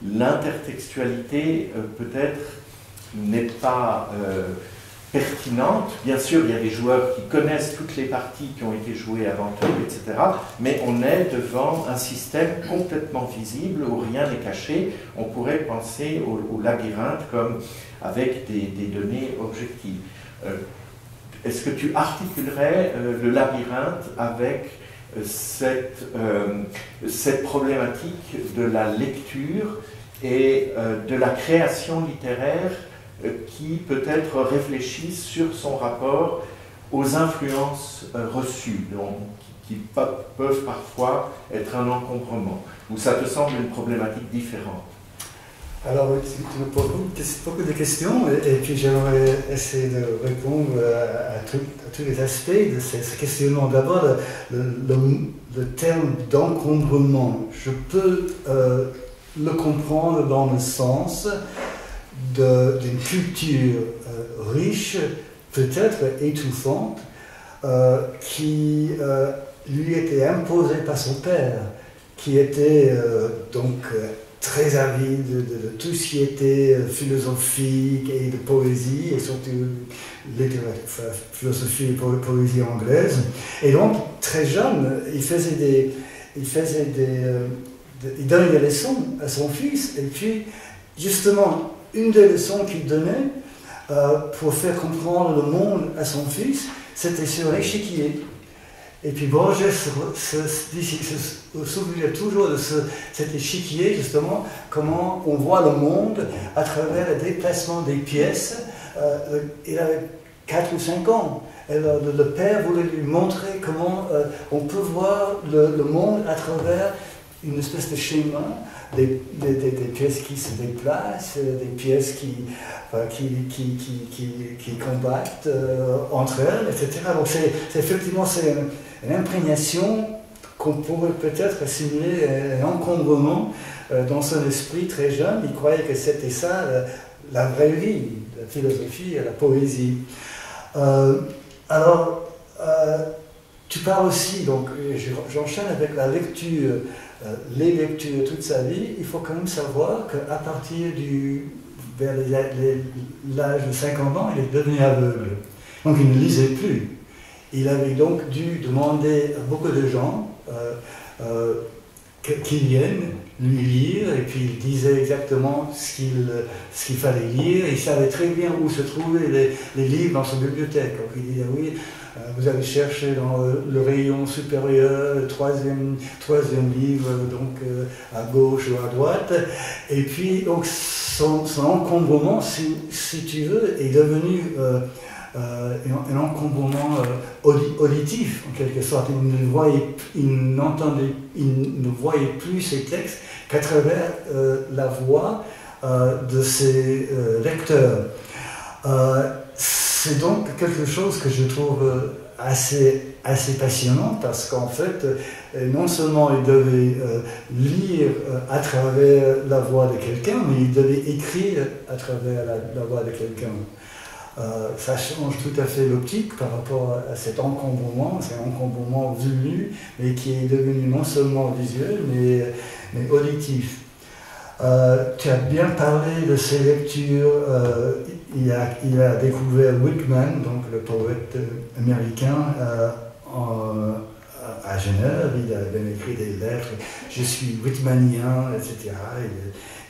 l'intertextualité peut-être n'est pas pertinente. Bien sûr, il y a des joueurs qui connaissent toutes les parties qui ont été jouées avant eux, etc. Mais on est devant un système complètement visible où rien n'est caché. On pourrait penser au labyrinthe comme avec des données objectives. Est-ce que tu articulerais le labyrinthe avec cette problématique de la lecture et de la création littéraire qui peut-être réfléchit sur son rapport aux influences reçues, donc, qui peuvent parfois être un encombrement, ou ça te semble une problématique différente? Alors, tu me poses beaucoup de questions, et puis j'aimerais essayer de répondre à tous les aspects de ce questionnement. D'abord, le terme d'encombrement, je peux le comprendre dans le sens d'une culture riche, peut-être étouffante, qui lui était imposée par son père, qui était donc très avide de tout ce qui était philosophique et de poésie, et surtout philosophie et poésie anglaise. Et donc, très jeune, il donnait des leçons à son fils, et puis, justement, une des leçons qu'il donnait pour faire comprendre le monde à son fils, c'était sur l'échiquier. Et puis Borges se souvenait toujours de cet échiquier, justement, comment on voit le monde à travers le déplacement des pièces. Il avait 4 ou 5 ans. Alors, le père voulait lui montrer comment on peut voir le monde à travers une espèce de schéma, des pièces qui se déplacent, des pièces qui combattent entre elles, etc. Donc effectivement, c'est une imprégnation qu'on pourrait peut-être assimiler à un encombrement dans son esprit très jeune. Il croyait que c'était ça, la vraie vie, la philosophie et la poésie. Alors, tu parles aussi, donc j'enchaîne avec la lecture, les lectures toute sa vie. Il faut quand même savoir qu'à partir vers l'âge de 50 ans, il est devenu aveugle. Donc il ne lisait plus. Il avait donc dû demander à beaucoup de gens qu'ils viennent lui lire, et puis il disait exactement ce qu'il fallait lire, il savait très bien où se trouvaient les livres dans sa bibliothèque. Donc il disait oui, vous allez chercher dans le rayon supérieur, le troisième livre, donc à gauche ou à droite, et puis donc son encombrement, si tu veux, est devenu un encombrement auditif, en quelque sorte. Il ne voyait plus ses textes qu'à travers la voix de ses lecteurs. C'est donc quelque chose que je trouve assez passionnant, parce qu'en fait, non seulement il devait lire à travers la voix de quelqu'un, mais il devait écrire à travers la voix de quelqu'un. Ça change tout à fait l'optique par rapport à cet encombrement. C'est un encombrement venu, mais qui est devenu non seulement visuel, mais auditif. Tu as bien parlé de ses lectures. Il a découvert Whitman, donc le poète américain, à Genève. Il a même écrit des lettres. Je suis whitmanien, etc.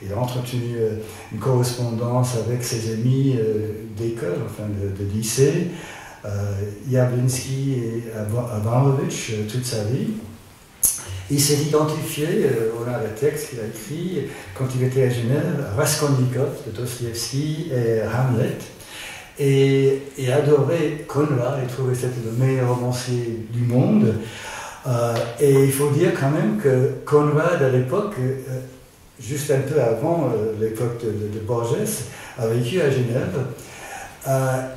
Il a entretenu une correspondance avec ses amis d'école, enfin de lycée, Jablinski et Abramovich, toute sa vie. Il s'est identifié, on a le texte qu'il a écrit, quand il était à Genève, à Raskolnikov, de Dostoïevski et Hamlet, et adorait Conrad, il trouvait que c'était le meilleur romancier du monde. Et il faut dire quand même que Conrad, à l'époque, juste un peu avant l'époque de Borges, a vécu à Genève.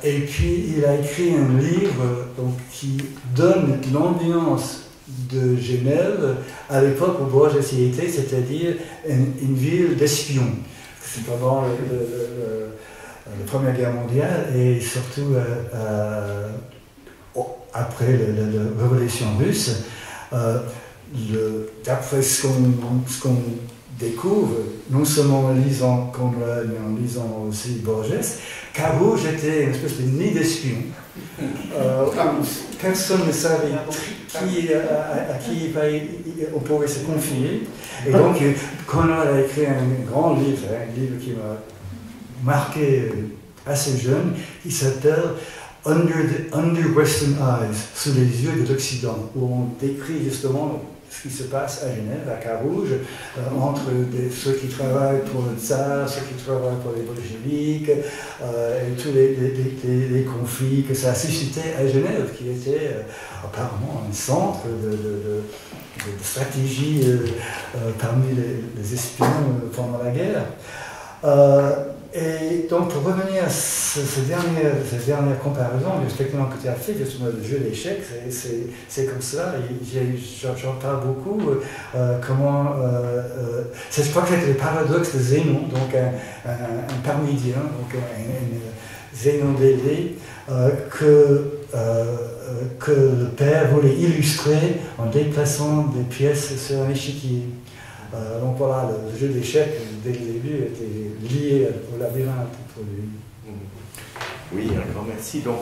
Et puis il a écrit un livre donc, qui donne l'ambiance de Genève à l'époque où Borges y était, c'est-à-dire une ville d'espions. C'est pendant la Première Guerre mondiale et surtout après la Révolution russe. D'après ce qu'on découvre, non seulement en lisant Conrad, mais en lisant aussi Borges, Carouge était une espèce de nid d'espions. Personne ne savait à qui on pouvait se confier. Et donc, Conrad a écrit un grand livre, un livre qui m'a marqué assez jeune, qui s'appelle Under Western Eyes, sous les yeux de l'Occident, où on décrit justement ce qui se passe à Genève, à Carouge, entre ceux qui travaillent pour le tsar, ceux qui travaillent pour les bolcheviks, et tous les conflits que ça a suscité à Genève, qui était apparemment un centre de stratégie parmi les espions pendant la guerre. Et donc, pour revenir à ces dernières comparaisons, l'expérience que tu as fait, justement, le jeu d'échecs, c'est comme cela. J'en parle beaucoup. Je crois que c'est le paradoxe de Zénon, donc un parmédien, donc un Zénon d'Élée, que le père voulait illustrer en déplaçant des pièces sur un échiquier. Donc voilà, le jeu d'échecs, dès le début, était lié au labyrinthe pour lui. Oui, un grand merci. Donc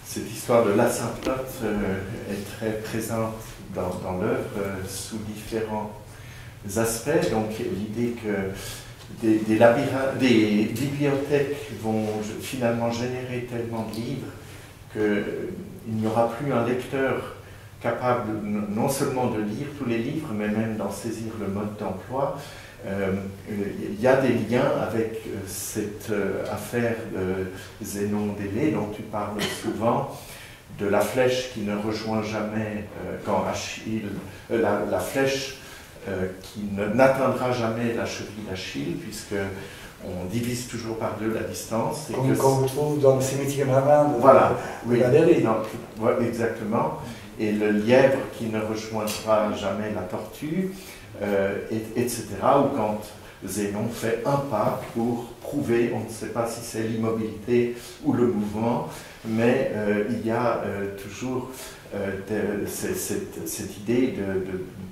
cette histoire de l'asymptote est très présente dans l'œuvre sous différents aspects. Donc l'idée que des bibliothèques vont finalement générer tellement de livres qu'il n'y aura plus un lecteur capable non seulement de lire tous les livres, mais même d'en saisir le mode d'emploi. Il y a des liens avec cette affaire de Zénon d'Élée dont tu parles souvent, de la flèche qui ne rejoint jamais quand Achille, la flèche qui n'atteindra jamais la cheville d'Achille, puisque on divise toujours par deux la distance. Comme on trouve dans le cimetière marin de voilà, oui, Valérie. Exactement. Et le lièvre qui ne rejoindra jamais la tortue, etc. Ou quand Zénon fait un pas pour prouver, on ne sait pas si c'est l'immobilité ou le mouvement, mais il y a toujours cette idée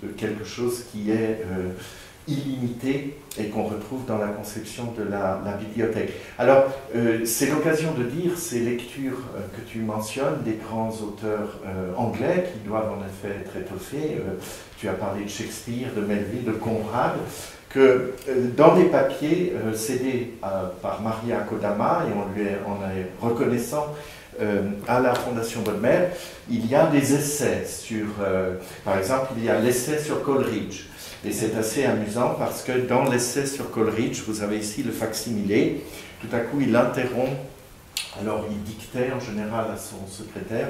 de quelque chose qui est illimité et qu'on retrouve dans la conception de la bibliothèque. Alors, c'est l'occasion de dire ces lectures que tu mentionnes, des grands auteurs anglais qui doivent en effet être étoffés. Tu as parlé de Shakespeare, de Melville, de Conrad, que dans les papiers cédés par Maria Kodama, et on est reconnaissant à la Fondation Bodmer, il y a des essais sur, par exemple, il y a l'essai sur Coleridge. Et c'est assez amusant parce que dans l'essai sur Coleridge, vous avez ici le facsimilé, tout à coup il interrompt, alors il dictait en général à son secrétaire,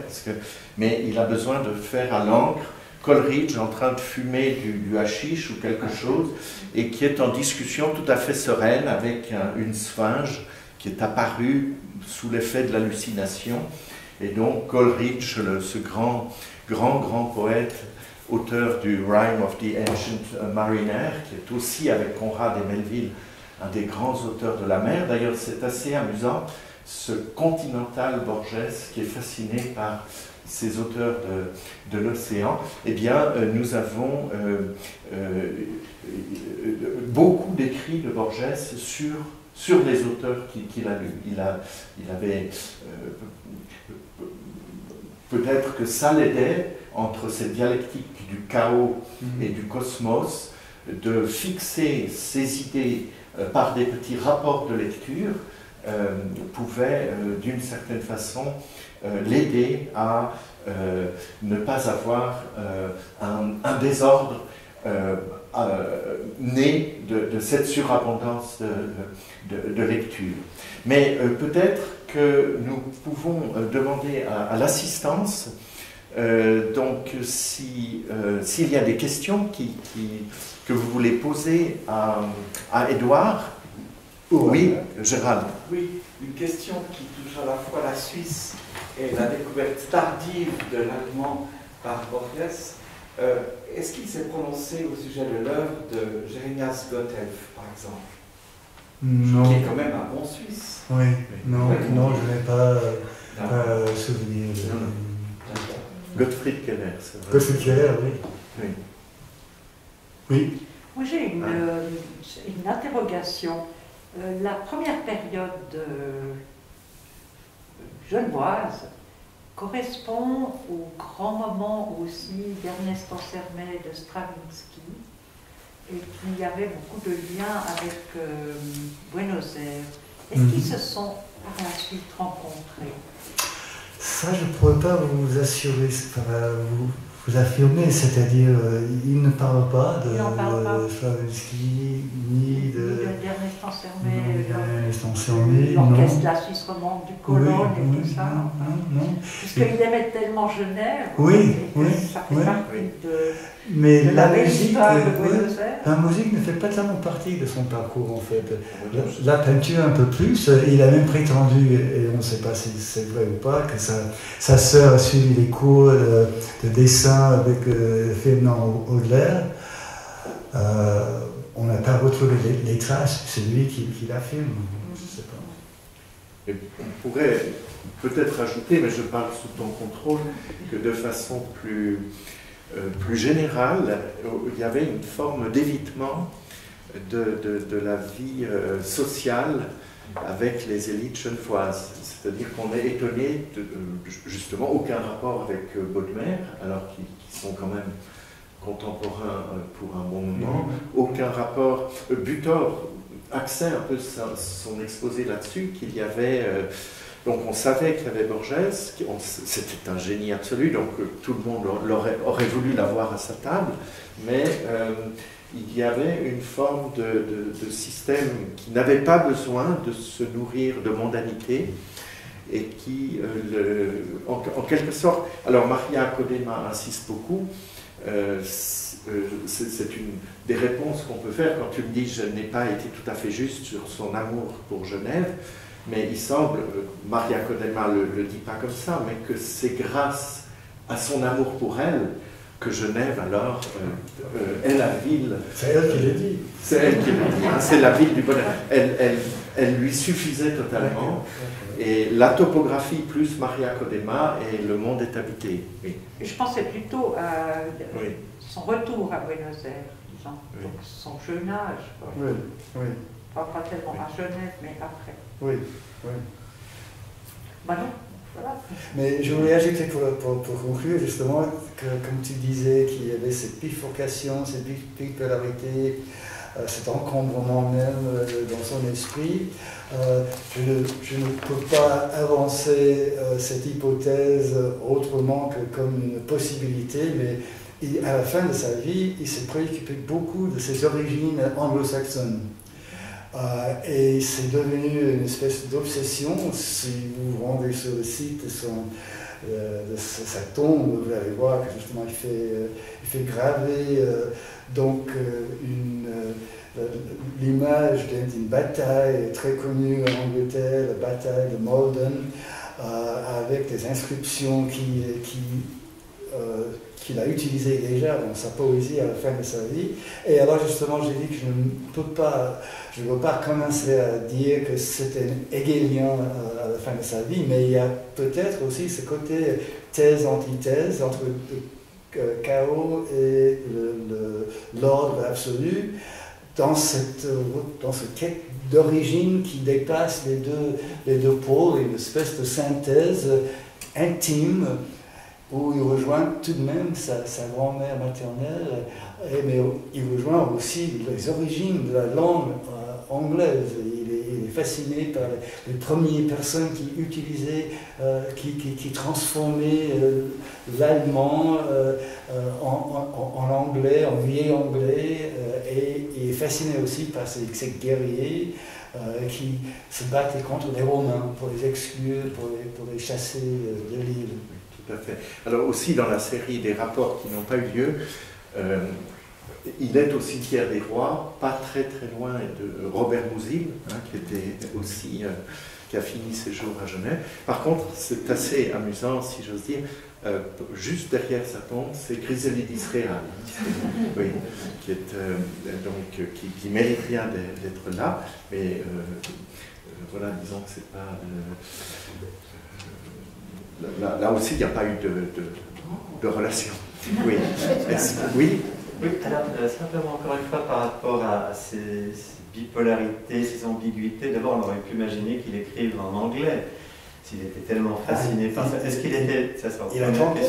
mais il a besoin de faire à l'encre Coleridge en train de fumer du hashish ou quelque chose, et qui est en discussion tout à fait sereine avec une sphinge qui est apparue sous l'effet de l'hallucination. Et donc Coleridge, ce grand poète, auteur du Rime of the Ancient Mariner, qui est aussi avec Conrad et Melville un des grands auteurs de la mer. D'ailleurs, c'est assez amusant, ce continental Borges qui est fasciné par ces auteurs de l'océan. Eh bien, nous avons beaucoup d'écrits de Borges sur les auteurs qu'il a lus. Il avait peut-être que ça l'aidait entre cette dialectique du chaos et du cosmos, de fixer ses idées par des petits rapports de lecture, pouvait d'une certaine façon l'aider à ne pas avoir un désordre né de cette surabondance de lecture. Mais peut-être que nous pouvons demander à l'assistance, donc s'il y a des questions que vous voulez poser à Édouard. Oui, Gérald. Oui, une question qui touche à la fois la Suisse et la découverte tardive de l'allemand par Borges. Est-ce qu'il s'est prononcé au sujet de l'œuvre de Jeremias Gotthelf, par exemple? Non. Qui est quand même un bon Suisse. Oui, non, je n'ai pas souvenir. Gottfried Keller, c'est vrai. Gottfried Keller, oui. Oui. Oui. Moi, j'ai une interrogation. La première période genevoise correspond au grand moment aussi d'Ernest Ansermet, de Stravinsky, et qu'il y avait beaucoup de liens avec Buenos Aires. Est-ce qu'ils se sont par la suite rencontrés? Ça, je ne pourrais pas vous assurer, vous affirmer, c'est-à-dire, il ne parle pas de Stravinsky, ni d'Ernest Ansermet, l'orchestre de la Suisse romande du Cologne et tout ça. Non. Puisqu'il aimait tellement Genève, ça fait partie Mais la musique de Buenos Aires. La musique ne fait pas tellement partie de son parcours en fait. La peinture un peu plus, il a même prétendu, et on ne sait pas si c'est vrai ou pas, que sa sœur a suivi les cours de dessin avec Fernand Audelaire. On n'a pas retrouvé les traces, c'est lui qui l'affirme, je ne sais pas. Et on pourrait peut-être ajouter, mais je parle sous ton contrôle, que de façon plus générale, il y avait une forme d'évitement de la vie sociale avec les élites genevoises. C'est-à-dire qu'on est étonné, justement, aucun rapport avec Bodmer, alors qu'ils sont quand même contemporains pour un bon moment, aucun rapport. Butor axait un peu son exposé là-dessus, qu'il y avait... donc on savait qu'il y avait Borges, c'était un génie absolu, donc tout le monde aurait voulu l'avoir à sa table, mais il y avait une forme de système qui n'avait pas besoin de se nourrir de mondanité, et qui, en quelque sorte... Alors Maria Kodema insiste beaucoup, c'est une des réponses qu'on peut faire quand tu me dis « je n'ai pas été tout à fait juste sur son amour pour Genève », mais il semble, Maria Kodema ne le dit pas comme ça, mais que c'est grâce à son amour pour elle que Genève, alors, est la ville... C'est elle qui l'a dit. C'est elle qui l'a dit, hein, c'est la ville du bonheur. Elle lui suffisait totalement. Et la topographie plus Maria Kodema et le monde est habité. Oui. Je pensais plutôt à son retour à Buenos Aires. hein. Oui. Donc son jeune âge, quoi. Oui, oui, Pas tellement à Genève, mais après. oui, oui. Bah non, voilà. Mais je voulais ajouter pour conclure justement que, comme tu disais, qu'il y avait cette bifurcation, cette bipolarité, cet encombrement même dans son esprit. Je ne peux pas avancer cette hypothèse autrement que comme une possibilité, mais à la fin de sa vie, il s'est préoccupé beaucoup de ses origines anglo-saxonnes. Et c'est devenu une espèce d'obsession. Si vous vous rendez sur le site de sa tombe, vous allez voir que justement il fait graver l'image d'une bataille très connue en Angleterre, la bataille de Maldon, avec des inscriptions qu'il a utilisées déjà dans sa poésie à la fin de sa vie. Et alors justement, j'ai dit que je ne peux pas commencer à dire que c'était hegelien à la fin de sa vie, mais il y a peut-être aussi ce côté thèse-antithèse entre le chaos et l'ordre absolu, dans cette quête d'origine qui dépasse les deux pôles, une espèce de synthèse intime où il rejoint tout de même sa grand-mère maternelle, mais il rejoint aussi les origines de la langue anglaise. Il est fasciné par les premières personnes qui utilisaient, qui transformaient l'allemand en anglais, en vieil anglais, et il est fasciné aussi par ces guerriers qui se battaient contre les Romains pour les exclure, pour les chasser de l'île. Tout à fait. Alors aussi dans la série des rapports qui n'ont pas eu lieu, il est au cimetière des Rois, pas très très loin de Robert Musil, qui était aussi qui a fini ses jours à Genève. Par contre, c'est assez amusant, si j'ose dire, juste derrière sa tombe, c'est Griselidis Real, oui, qui est qui mérite bien d'être là, mais voilà, disons que c'est pas là aussi, il n'y a pas eu de relation. Oui. Oui. Oui, alors simplement encore une fois par rapport à ces bipolarités, ces ambiguïtés, d'abord on aurait pu imaginer qu'il écrive en anglais, s'il était tellement fasciné par ça. Est-ce qu'il était... Ça, il a tenté,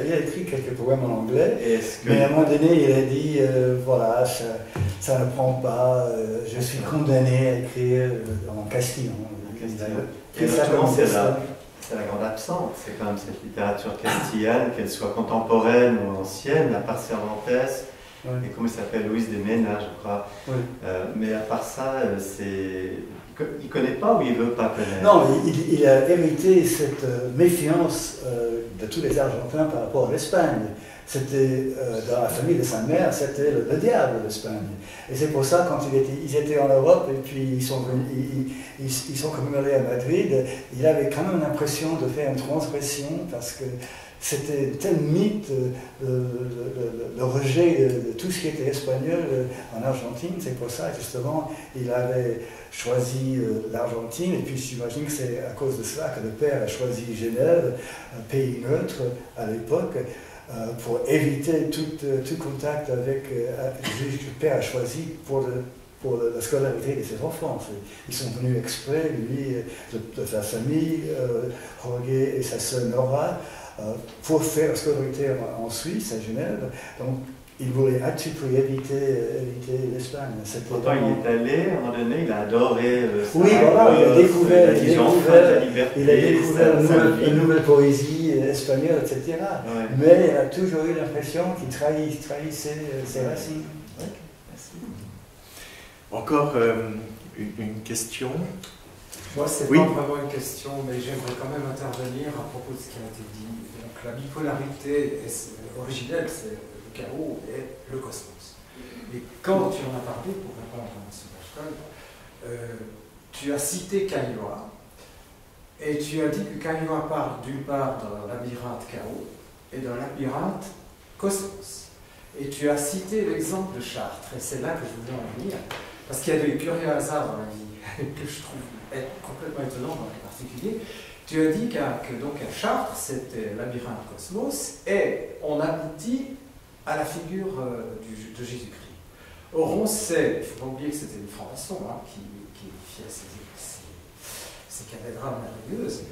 il a écrit quelques poèmes en anglais, que... mais à un moment donné il a dit, voilà, ça ne prend pas, je suis condamné à écrire en castillan. Et notamment c'est la grande absente, c'est quand même cette littérature castillane, qu'elle soit contemporaine ou ancienne, à part Cervantes, et comment il s'appelle, Louise de Mena, je crois. Oui. Mais à part ça, il ne connaît pas ou il ne veut pas connaître? Non, il a hérité cette méfiance de tous les Argentins par rapport à l'Espagne. C'était, dans la famille de sa mère, c'était le diable, l'Espagne. Et c'est pour ça, quand ils étaient en Europe, et puis ils sont quand même allés à Madrid, il avait quand même l'impression de faire une transgression, parce que c'était tel mythe, le rejet de tout ce qui était espagnol en Argentine. C'est pour ça, justement, il avait choisi l'Argentine, et puis j'imagine que c'est à cause de cela que le père a choisi Genève, un pays neutre à l'époque, pour éviter tout contact avec le père a choisi pour la scolarité de ses enfants. Ils sont venus exprès, lui, de sa famille, Jorge et sa sœur Nora, pour faire la scolarité en Suisse, à Genève. Donc, il voulait à tout prix éviter l'Espagne. Pourtant, il est allé, à un moment donné, il a adoré oui, voilà, il a découvert une nouvelle poésie espagnole, etc. Ouais. Mais il a toujours eu l'impression qu'il trahissait ses racines. Ouais. Merci. Encore une question? Moi, c'est pas vraiment une question, mais j'aimerais quand même intervenir à propos de ce qui a été dit. Donc, la bipolarité originelle, c'est le chaos et le cosmos. Et quand tu en as parlé, pour répondre à M. Bachkol, tu as cité Caillois, et tu as dit que Caillois part d'une part d'un labyrinthe chaos et d'un labyrinthe cosmos. Et tu as cité l'exemple de Chartres, et c'est là que je voulais en venir, parce qu'il y a des curieux hasards dans la vie que je trouve être complètement étonnant dans les particuliers. Tu as dit donc à Chartres, c'était labyrinthe cosmos, et on aboutit à la figure de Jésus-Christ. Or, on sait, il ne faut pas oublier que c'était une franc-maçon qui édifiait ces cathédrales merveilleuses,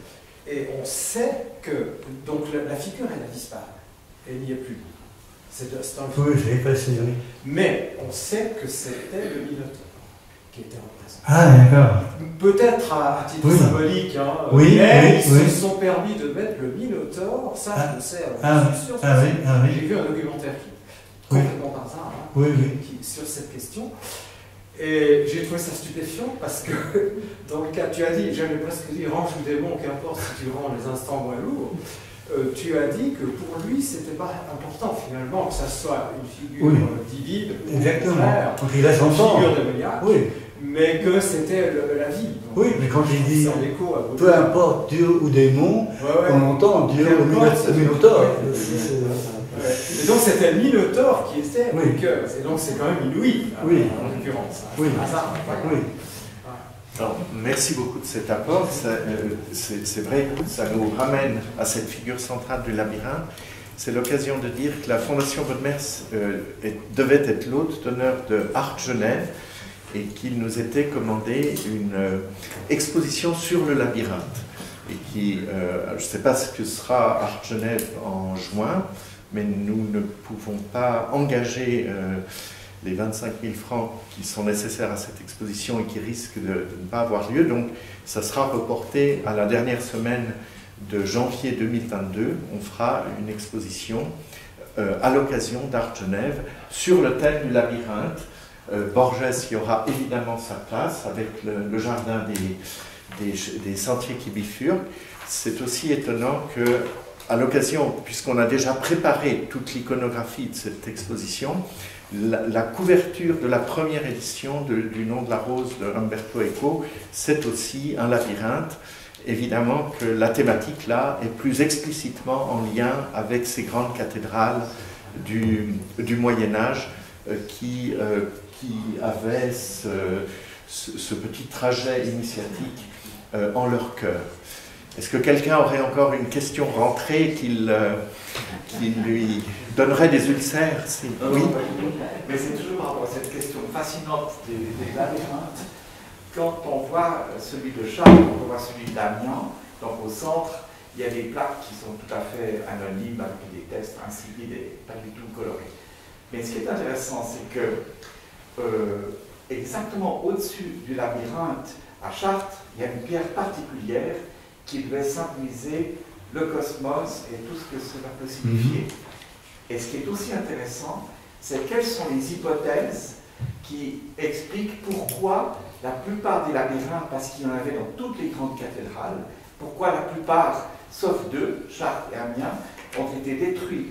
et on sait que donc la figure, elle a disparu, elle n'y est plus. C'est un oui, j'ai passé, oui. Mais on sait que c'était le Minotaure qui était représenté. Ah, d'accord. Peut-être à titre oui. symbolique, hein, oui, mais oui, ils se sont permis de mettre le Minotaure, ça je le sais, je suis sûr, oui. J'ai vu un documentaire complètement par hasard sur cette question. Et j'ai trouvé ça stupéfiant parce que, dans le cas, tu as dit, j'allais presque dire ange ou démon, qu'importe si tu rends les instants moins lourds, tu as dit que pour lui, c'était pas important finalement que ça soit une figure divine, exactement. Donc il a son une figure démoniaque, mais que c'était la vie. Donc, oui, mais quand il dit peu importe Dieu ou démon, on entend Dieu ou Minotaure. Et donc c'était le Minotaure qui était au cœur. Et donc c'est quand même inouï, en l'occurrence. Alors, merci beaucoup de cet apport. C'est vrai, ça nous ramène à cette figure centrale du labyrinthe. C'est l'occasion de dire que la Fondation Bodmers devait être l'hôte d'honneur de Art Genève et qu'il nous était commandé une exposition sur le labyrinthe. Et qui, je ne sais pas ce que sera Art Genève en juin, mais nous ne pouvons pas engager les 25 000 francs qui sont nécessaires à cette exposition et qui risquent de ne pas avoir lieu. Donc, ça sera reporté à la dernière semaine de janvier 2022. On fera une exposition à l'occasion d'Art Genève sur le thème du labyrinthe. Borges y aura évidemment sa place avec le jardin des sentiers qui bifurquent. C'est aussi étonnant que, à l'occasion, puisqu'on a déjà préparé toute l'iconographie de cette exposition, la couverture de la première édition du Nom de la Rose de Umberto Eco, c'est aussi un labyrinthe. Évidemment que la thématique là est plus explicitement en lien avec ces grandes cathédrales du Moyen-Âge qui avaient ce petit trajet initiatique en leur cœur. Est-ce que quelqu'un aurait encore une question rentrée qui lui donnerait des ulcères Oui. Mais c'est toujours par rapport à cette question fascinante des labyrinthes. Quand on voit celui de Chartres, on voit celui d'Amiens, donc au centre, il y a des plaques qui sont tout à fait anonymes, avec des textes insipides et pas du tout colorés. Mais ce qui est intéressant, c'est que exactement au-dessus du labyrinthe, à Chartres, il y a une pierre particulière qui devait symboliser le cosmos et tout ce que cela peut signifier. Et ce qui est aussi intéressant, c'est quelles sont les hypothèses qui expliquent pourquoi la plupart des labyrinthes, parce qu'il y en avait dans toutes les grandes cathédrales, pourquoi la plupart, sauf deux, Chartres et Amiens, ont été détruits.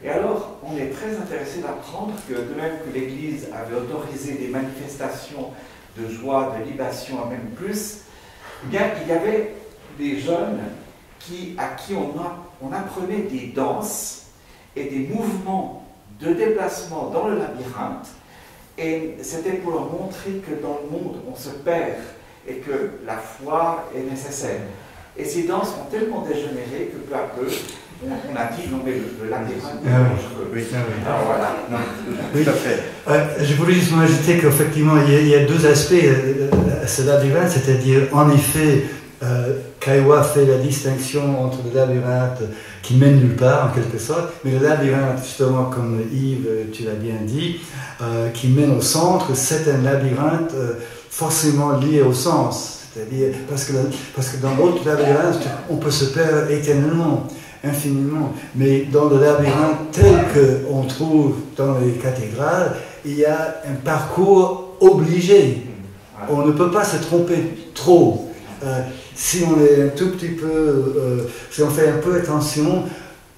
Et alors, on est très intéressé d'apprendre que, de même que l'Église avait autorisé des manifestations de joie, de libation, à même plus, eh bien, il y avait des jeunes à qui on apprenait des danses et des mouvements de déplacement dans le labyrinthe, et c'était pour leur montrer que dans le monde, on se perd et que la foi est nécessaire. Et ces danses ont tellement dégénéré que peu à peu, on a dit non mais le labyrinthe est dangereux. Alors voilà. Oui, tout à fait. Je voulais juste ajouter qu'effectivement, il y a deux aspects à ce labyrinthe, c'est-à-dire, en effet, Caillois fait la distinction entre le labyrinthe qui mène nulle part, en quelque sorte, mais le labyrinthe, justement, comme Yves, tu l'as bien dit, qui mène au centre, c'est un labyrinthe forcément lié au sens. C'est-à-dire, parce que dans l'autre labyrinthe, on peut se perdre éternellement, infiniment. Mais dans le labyrinthe tel qu'on trouve dans les cathédrales, il y a un parcours obligé. On ne peut pas se tromper trop. Si on est un tout petit peu, si on fait un peu attention,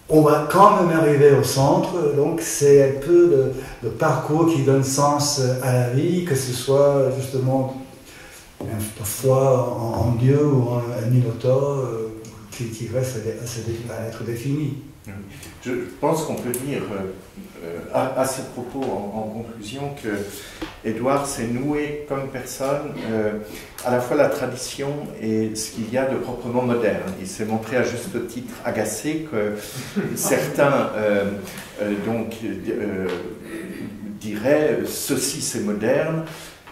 on va quand même arriver au centre. Donc c'est un peu le parcours qui donne sens à la vie, que ce soit justement une foi en Dieu ou en un Minotaure qui reste à être défini. Je pense qu'on peut dire à ces propos en conclusion que Édouard s'est noué comme personne à la fois la tradition et ce qu'il y a de proprement moderne. Il s'est montré à juste titre agacé que certains dirait ceci c'est moderne,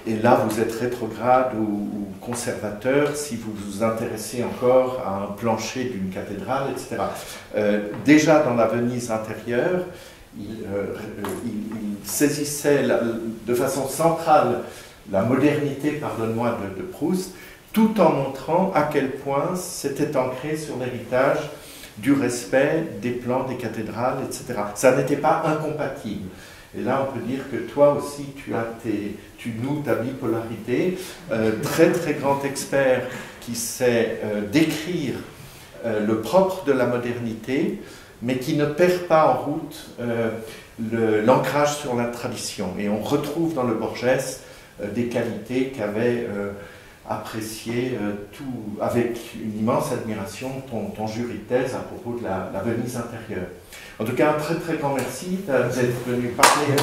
et là vous êtes rétrograde ou conservateur si vous vous intéressez encore à un plancher d'une cathédrale, etc. Déjà dans la Venise intérieure, il saisissait de façon centrale la modernité, pardonne-moi, de Proust, tout en montrant à quel point c'était ancré sur l'héritage du respect des plans des cathédrales, etc. Ça n'était pas incompatible. Et là, on peut dire que toi aussi, tu noues ta bipolarité. Très, très grand expert qui sait décrire le propre de la modernité, mais qui ne perd pas en route l'ancrage sur la tradition. Et on retrouve dans le Borges des qualités qu'avait apprécié avec une immense admiration ton jury de thèse à propos de la Venise intérieure. En tout cas, un très très grand merci d'être venu parler.